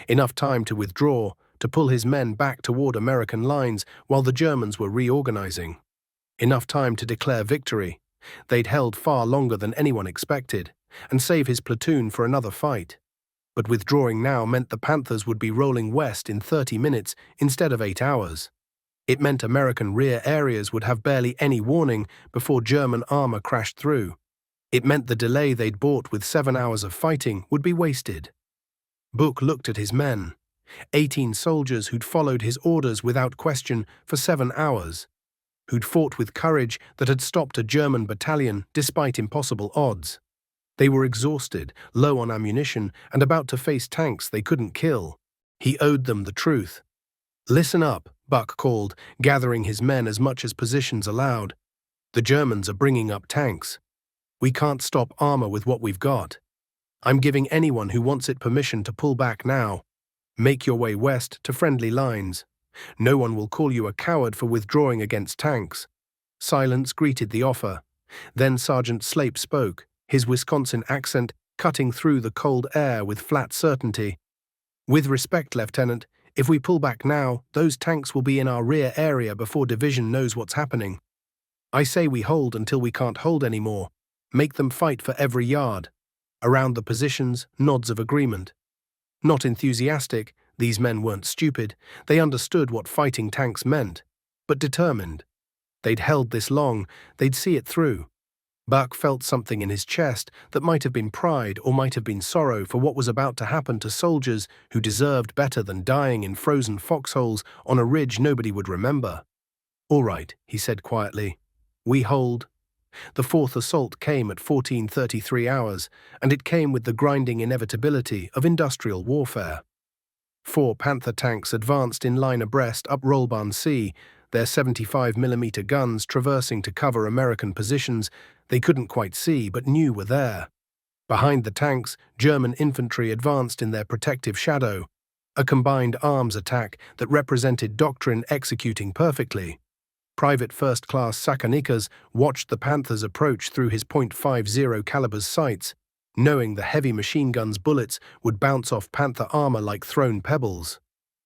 Enough time to withdraw, to pull his men back toward American lines while the Germans were reorganizing. Enough time to declare victory. They'd held far longer than anyone expected, and save his platoon for another fight. But withdrawing now meant the Panthers would be rolling west in 30 minutes instead of 8 hours. It meant American rear areas would have barely any warning before German armor crashed through. It meant the delay they'd bought with 7 hours of fighting would be wasted. Bouck looked at his men, 18 soldiers who'd followed his orders without question for 7 hours, who'd fought with courage that had stopped a German battalion despite impossible odds. They were exhausted, low on ammunition, and about to face tanks they couldn't kill. He owed them the truth. "Listen up," Bouck called, gathering his men as much as positions allowed. "The Germans are bringing up tanks. We can't stop armor with what we've got. I'm giving anyone who wants it permission to pull back now. Make your way west to friendly lines. No one will call you a coward for withdrawing against tanks." Silence greeted the offer. Then Sergeant Slape spoke, his Wisconsin accent cutting through the cold air with flat certainty. "With respect, Lieutenant, if we pull back now, those tanks will be in our rear area before division knows what's happening. I say we hold until we can't hold anymore. Make them fight for every yard." Around the positions, nods of agreement. Not enthusiastic, these men weren't stupid. They understood what fighting tanks meant, but determined. They'd held this long, they'd see it through. Bouck felt something in his chest that might have been pride or might have been sorrow for what was about to happen to soldiers who deserved better than dying in frozen foxholes on a ridge nobody would remember. "All right," he said quietly. "We hold." The fourth assault came at 14:33 hours, and it came with the grinding inevitability of industrial warfare. 4 Panther tanks advanced in line abreast up Rollbarn Sea, their 75mm guns traversing to cover American positions they couldn't quite see but knew were there. Behind the tanks, German infantry advanced in their protective shadow, a combined arms attack that represented doctrine executing perfectly. Private First-Class Sakanikas watched the Panthers approach through his .50 caliber's sights, knowing the heavy machine gun's bullets would bounce off Panther armor like thrown pebbles.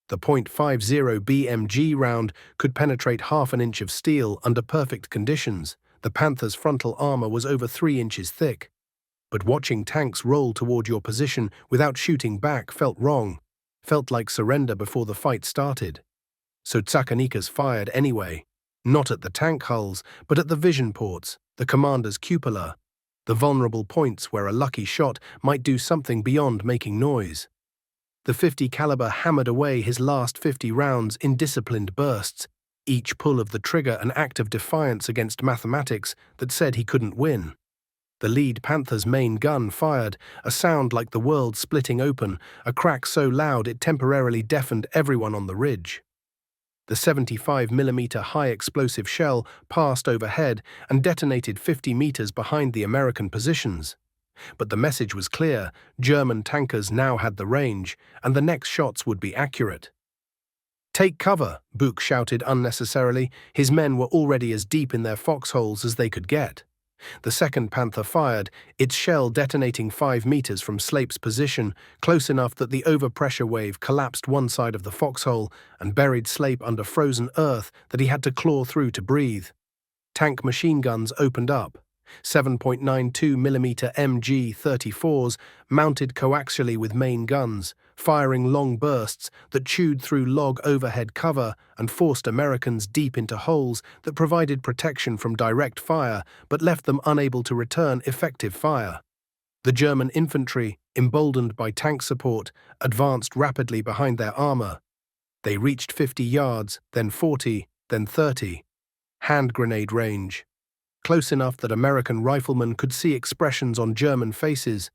The .50 BMG round could penetrate half an inch of steel under perfect conditions. The Panther's frontal armor was over 3 inches thick. But watching tanks roll toward your position without shooting back felt wrong, felt like surrender before the fight started. So Sakanikas fired anyway, not at the tank hulls, but at the vision ports, the commander's cupola, the vulnerable points where a lucky shot might do something beyond making noise. The .50 caliber hammered away his last 50 rounds in disciplined bursts, each pull of the trigger an act of defiance against mathematics that said he couldn't win. The lead Panther's main gun fired, a sound like the world splitting open, a crack so loud it temporarily deafened everyone on the ridge. The 75mm high-explosive shell passed overhead and detonated 50 meters behind the American positions. But the message was clear: German tankers now had the range, and the next shots would be accurate. "Take cover," Bouck shouted unnecessarily. His men were already as deep in their foxholes as they could get. The second Panther fired, its shell detonating 5 meters from Slape's position, close enough that the overpressure wave collapsed one side of the foxhole and buried Slape under frozen earth that he had to claw through to breathe. Tank machine guns opened up. 7.92mm MG-34s mounted coaxially with main guns, firing long bursts that chewed through log overhead cover and forced Americans deep into holes that provided protection from direct fire but left them unable to return effective fire. The German infantry, emboldened by tank support, advanced rapidly behind their armor. They reached 50 yards, then 40, then 30. Hand grenade range. Close enough that American riflemen could see expressions on German faces,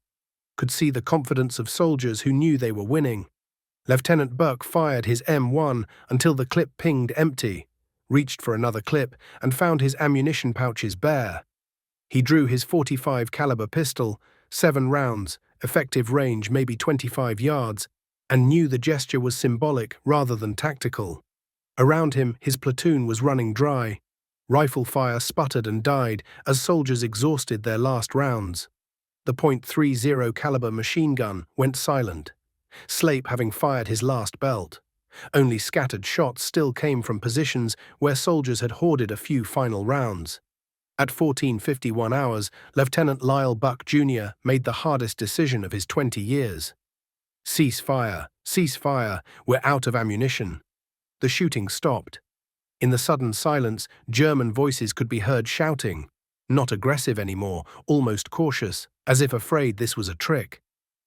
could see the confidence of soldiers who knew they were winning. Lieutenant Bouck fired his M1 until the clip pinged empty, reached for another clip, and found his ammunition pouches bare. He drew his .45 caliber pistol, 7 rounds, effective range maybe 25 yards, and knew the gesture was symbolic rather than tactical. Around him, his platoon was running dry. Rifle fire sputtered and died as soldiers exhausted their last rounds. The .30 caliber machine gun went silent, Slape having fired his last belt. Only scattered shots still came from positions where soldiers had hoarded a few final rounds. At 14:51 hours, Lieutenant Lyle Bouck Jr. made the hardest decision of his 20 years. Cease fire, we're out of ammunition. The shooting stopped. In the sudden silence, German voices could be heard shouting, not aggressive anymore, almost cautious, as if afraid this was a trick.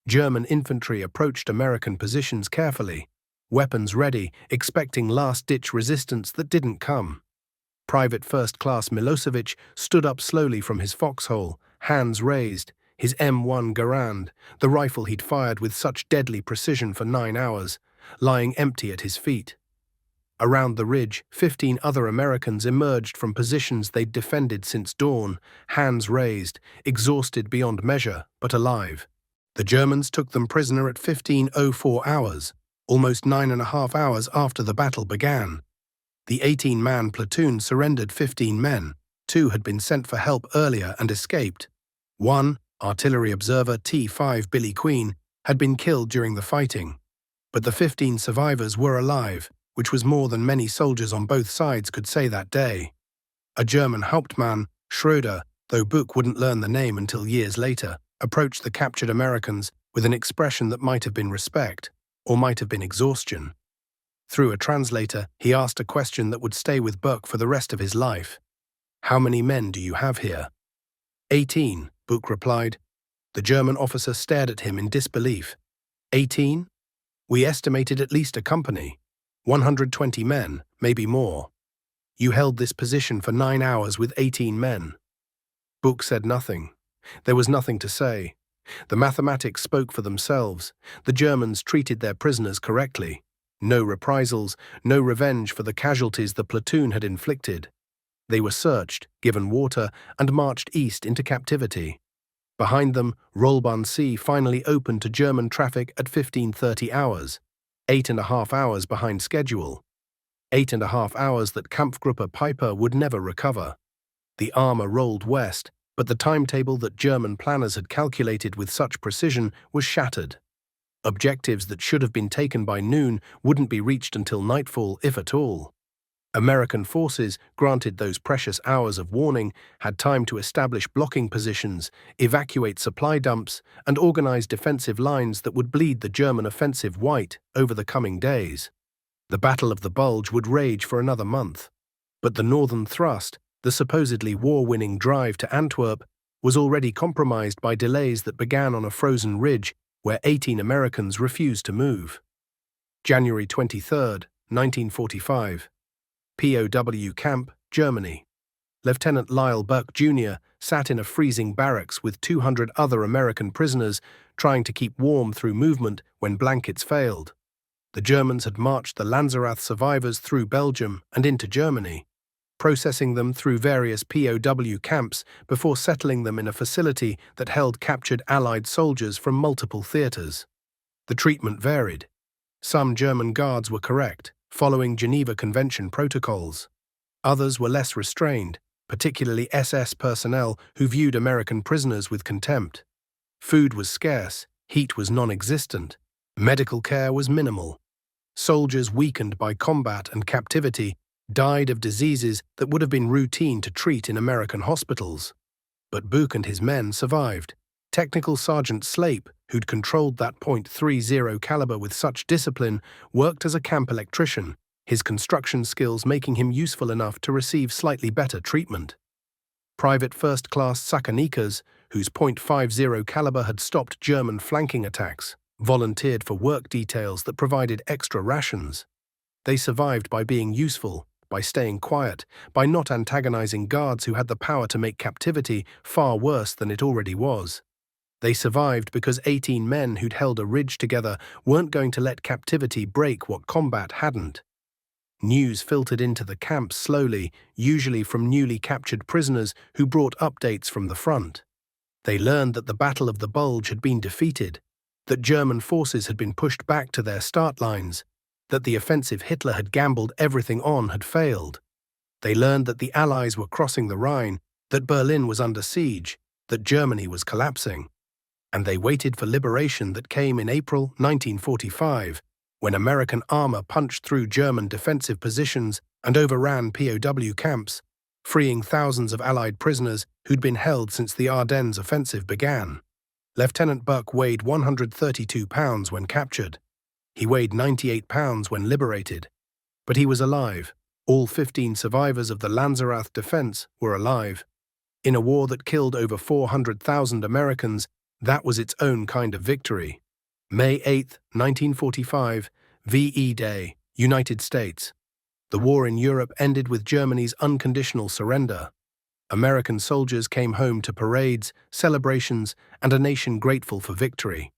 German infantry approached American positions carefully, weapons ready, expecting last-ditch resistance that didn't come. Private First Class Milosevic stood up slowly from his foxhole, hands raised, his M1 Garand, the rifle he'd fired with such deadly precision for 9 hours, lying empty at his feet. Around the ridge, 15 other Americans emerged from positions they'd defended since dawn, hands raised, exhausted beyond measure, but alive. The Germans took them prisoner at 15:04 hours, almost 9.5 hours after the battle began. The 18-man platoon surrendered 15 men. 2 had been sent for help earlier and escaped. 1, artillery observer T5 Billy Queen, had been killed during the fighting. But the 15 survivors were alive, which was more than many soldiers on both sides could say that day. A German Hauptmann, Schröder, though Bouck wouldn't learn the name until years later, approached the captured Americans with an expression that might have been respect, or might have been exhaustion. Through a translator, he asked a question that would stay with Bouck for the rest of his life. "How many men do you have here?" 18, Bouck replied. The German officer stared at him in disbelief. 18? We estimated at least a company. 120 men, maybe more. You held this position for 9 hours with 18 men. Bouck said nothing. There was nothing to say. The mathematics spoke for themselves. The Germans treated their prisoners correctly. No reprisals, no revenge for the casualties the platoon had inflicted. They were searched, given water, and marched east into captivity. Behind them, Rollbahn C finally opened to German traffic at 15:30 hours, 8.5 hours behind schedule. 8.5 hours that Kampfgruppe Piper would never recover. The armor rolled west, but the timetable that German planners had calculated with such precision was shattered. Objectives that should have been taken by noon wouldn't be reached until nightfall, if at all. American forces, granted those precious hours of warning, had time to establish blocking positions, evacuate supply dumps, and organize defensive lines that would bleed the German offensive white over the coming days. The Battle of the Bulge would rage for another month. But the northern thrust, the supposedly war-winning drive to Antwerp, was already compromised by delays that began on a frozen ridge where 18 Americans refused to move. January 23, 1945. POW Camp, Germany. Lieutenant Lyle Bouck Jr. sat in a freezing barracks with 200 other American prisoners trying to keep warm through movement when blankets failed. The Germans had marched the Lanzerath survivors through Belgium and into Germany, processing them through various POW camps before settling them in a facility that held captured Allied soldiers from multiple theaters. The treatment varied. Some German guards were correct, following Geneva Convention protocols. Others were less restrained, particularly SS personnel who viewed American prisoners with contempt. Food was scarce, heat was non-existent, medical care was minimal. Soldiers weakened by combat and captivity died of diseases that would have been routine to treat in American hospitals. But Bouck and his men survived. Technical Sergeant Slape, who'd controlled that .30 caliber with such discipline, worked as a camp electrician, his construction skills making him useful enough to receive slightly better treatment. Private First Class Sakanikas, whose .50 caliber had stopped German flanking attacks, volunteered for work details that provided extra rations. They survived by being useful, by staying quiet, by not antagonizing guards who had the power to make captivity far worse than it already was. They survived because 18 men who'd held a ridge together weren't going to let captivity break what combat hadn't. News filtered into the camps slowly, usually from newly captured prisoners who brought updates from the front. They learned that the Battle of the Bulge had been defeated, that German forces had been pushed back to their start lines, that the offensive Hitler had gambled everything on had failed. They learned that the Allies were crossing the Rhine, that Berlin was under siege, that Germany was collapsing. And they waited for liberation that came in April 1945, when American armor punched through German defensive positions and overran POW camps, freeing thousands of Allied prisoners who'd been held since the Ardennes offensive began. Lieutenant Bouck weighed 132 pounds when captured. He weighed 98 pounds when liberated. But he was alive. All 15 survivors of the Lanzerath defense were alive. In a war that killed over 400,000 Americans, that was its own kind of victory. May 8, 1945, VE Day, United States. The war in Europe ended with Germany's unconditional surrender. American soldiers came home to parades, celebrations, and a nation grateful for victory.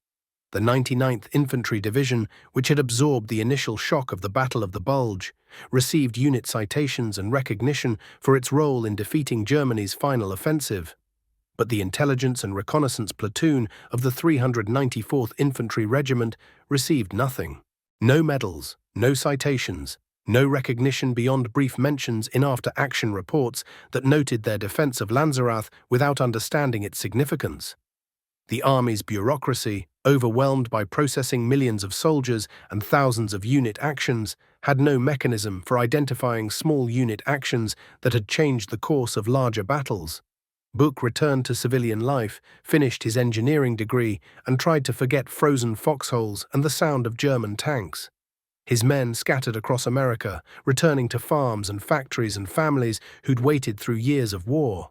The 99th Infantry Division, which had absorbed the initial shock of the Battle of the Bulge, received unit citations and recognition for its role in defeating Germany's final offensive. But the Intelligence and Reconnaissance platoon of the 394th Infantry Regiment received nothing. No medals, no citations, no recognition beyond brief mentions in after-action reports that noted their defense of Lanzerath without understanding its significance. The Army's bureaucracy, overwhelmed by processing millions of soldiers and thousands of unit actions, had no mechanism for identifying small unit actions that had changed the course of larger battles. Bouck returned to civilian life, finished his engineering degree, and tried to forget frozen foxholes and the sound of German tanks. His men scattered across America, returning to farms and factories and families who'd waited through years of war.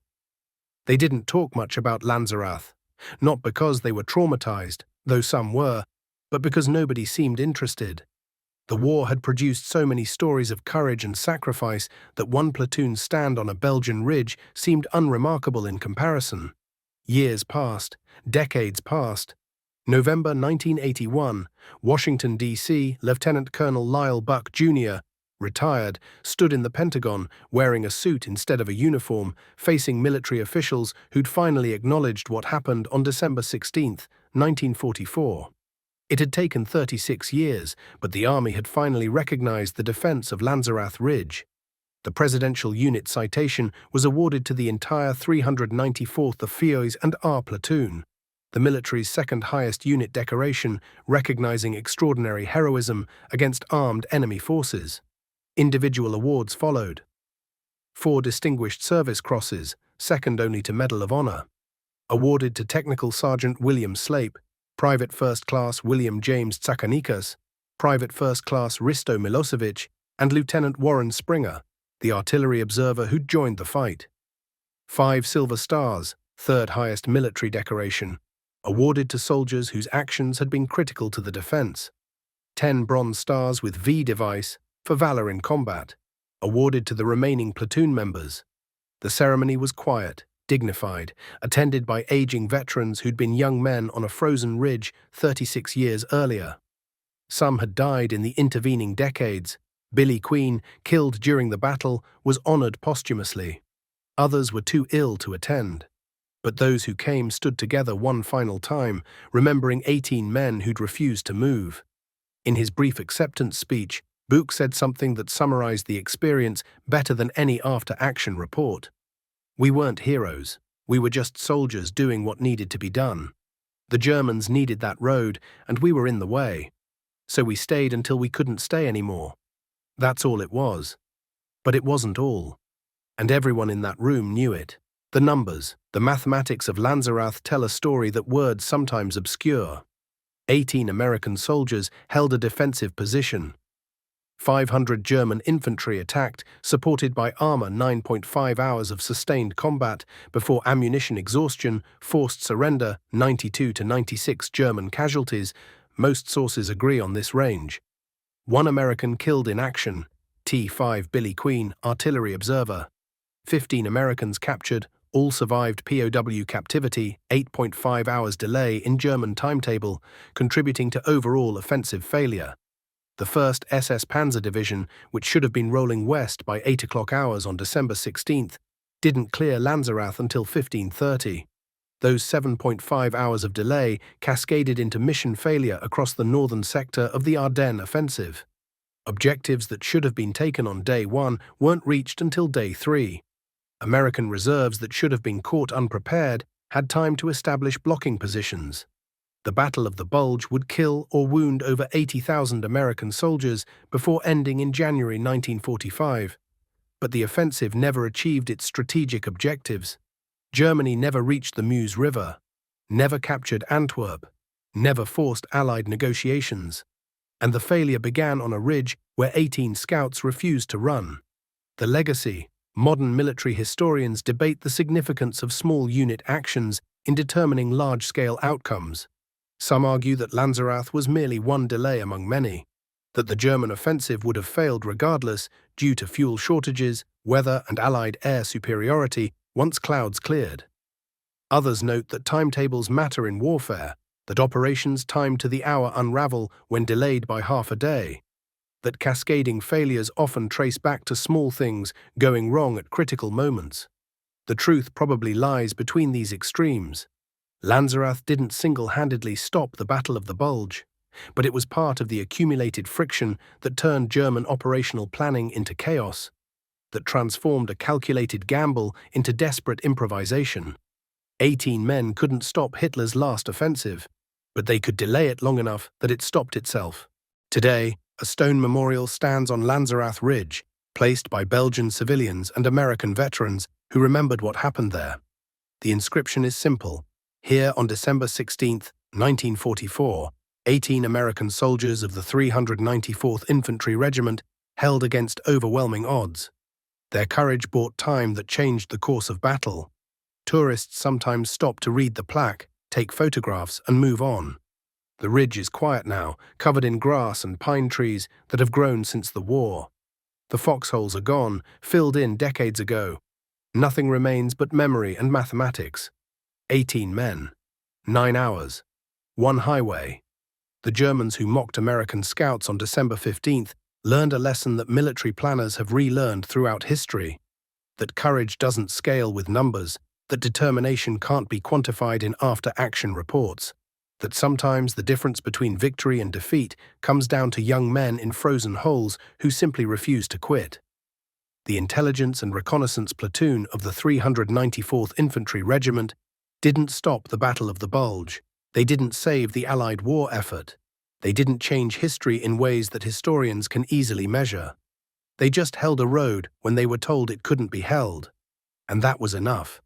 They didn't talk much about Lanzerath, not because they were traumatized, though some were, but because nobody seemed interested. The war had produced so many stories of courage and sacrifice that one platoon's stand on a Belgian ridge seemed unremarkable in comparison. Years passed, decades passed. November 1981, Washington, D.C., Lieutenant Colonel Lyle Bouck, Jr., retired, stood in the Pentagon, wearing a suit instead of a uniform, facing military officials who'd finally acknowledged what happened on December 16, 1944. It had taken 36 years, but the Army had finally recognized the defense of Lanzerath Ridge. The Presidential Unit Citation was awarded to the entire 394th of FIO's and R platoon, the military's second-highest unit decoration, recognizing extraordinary heroism against armed enemy forces. Individual awards followed. 4 Distinguished Service Crosses, second only to Medal of Honor, awarded to Technical Sergeant William Slape, Private First Class William James Tsakanikas, Private First Class Risto Milosevic, and Lieutenant Warren Springer, the artillery observer who'd joined the fight. 5 Silver Stars, third highest military decoration, awarded to soldiers whose actions had been critical to the defense. 10 Bronze Stars with V device for valor in combat, awarded to the remaining platoon members. The ceremony was quiet, dignified, attended by aging veterans who'd been young men on a frozen ridge 36 years earlier. Some had died in the intervening decades. Billy Queen, killed during the battle, was honored posthumously. Others were too ill to attend. But those who came stood together one final time, remembering 18 men who'd refused to move. In his brief acceptance speech, Bouck said something that summarized the experience better than any after-action report. "We weren't heroes. We were just soldiers doing what needed to be done. The Germans needed that road, and we were in the way. So we stayed until we couldn't stay anymore. That's all it was." But it wasn't all. And everyone in that room knew it. The numbers, the mathematics of Lanzerath tell a story that words sometimes obscure. 18 American soldiers held a defensive position. 500 German infantry attacked, supported by armor 9.5 hours of sustained combat before ammunition exhaustion, forced surrender, 92 to 96 German casualties. Most sources agree on this range. 1 American killed in action, T5 Billy Queen, artillery observer. 15 Americans captured, all survived POW captivity, 8.5 hours delay in German timetable, contributing to overall offensive failure. The 1st SS Panzer Division, which should have been rolling west by 8 o'clock hours on December 16th, didn't clear Lanzerath until 15:30. Those 7.5 hours of delay cascaded into mission failure across the northern sector of the Ardennes offensive. Objectives that should have been taken on day 1 weren't reached until day 3. American reserves that should have been caught unprepared had time to establish blocking positions. The Battle of the Bulge would kill or wound over 80,000 American soldiers before ending in January 1945. but the offensive never achieved its strategic objectives. Germany never reached the Meuse River, never captured Antwerp, never forced Allied negotiations, and the failure began on a ridge where 18 scouts refused to run. The legacy. Modern military historians debate the significance of small unit actions in determining large-scale outcomes. Some argue that Lanzerath was merely one delay among many, that the German offensive would have failed regardless due to fuel shortages, weather, and Allied air superiority once clouds cleared. Others note that timetables matter in warfare, that operations timed to the hour unravel when delayed by half a day, that cascading failures often trace back to small things going wrong at critical moments. The truth probably lies between these extremes. Lanzerath didn't single-handedly stop the Battle of the Bulge, but it was part of the accumulated friction that turned German operational planning into chaos, that transformed a calculated gamble into desperate improvisation. 18 men couldn't stop Hitler's last offensive, but they could delay it long enough that it stopped itself. Today, a stone memorial stands on Lanzerath Ridge, placed by Belgian civilians and American veterans who remembered what happened there. The inscription is simple. Here on December 16, 1944, 18 American soldiers of the 394th Infantry Regiment held against overwhelming odds. Their courage bought time that changed the course of battle. Tourists sometimes stop to read the plaque, take photographs, and move on. The ridge is quiet now, covered in grass and pine trees that have grown since the war. The foxholes are gone, filled in decades ago. Nothing remains but memory and mathematics. 18 men, 9 hours, one highway. The Germans who mocked American scouts on December 15th learned a lesson that military planners have relearned throughout history, that courage doesn't scale with numbers, that determination can't be quantified in after-action reports, that sometimes the difference between victory and defeat comes down to young men in frozen holes who simply refuse to quit. The Intelligence and Reconnaissance platoon of the 394th Infantry Regiment didn't stop the Battle of the Bulge. They didn't save the Allied war effort. They didn't change history in ways that historians can easily measure. They just held a road when they were told it couldn't be held. And that was enough.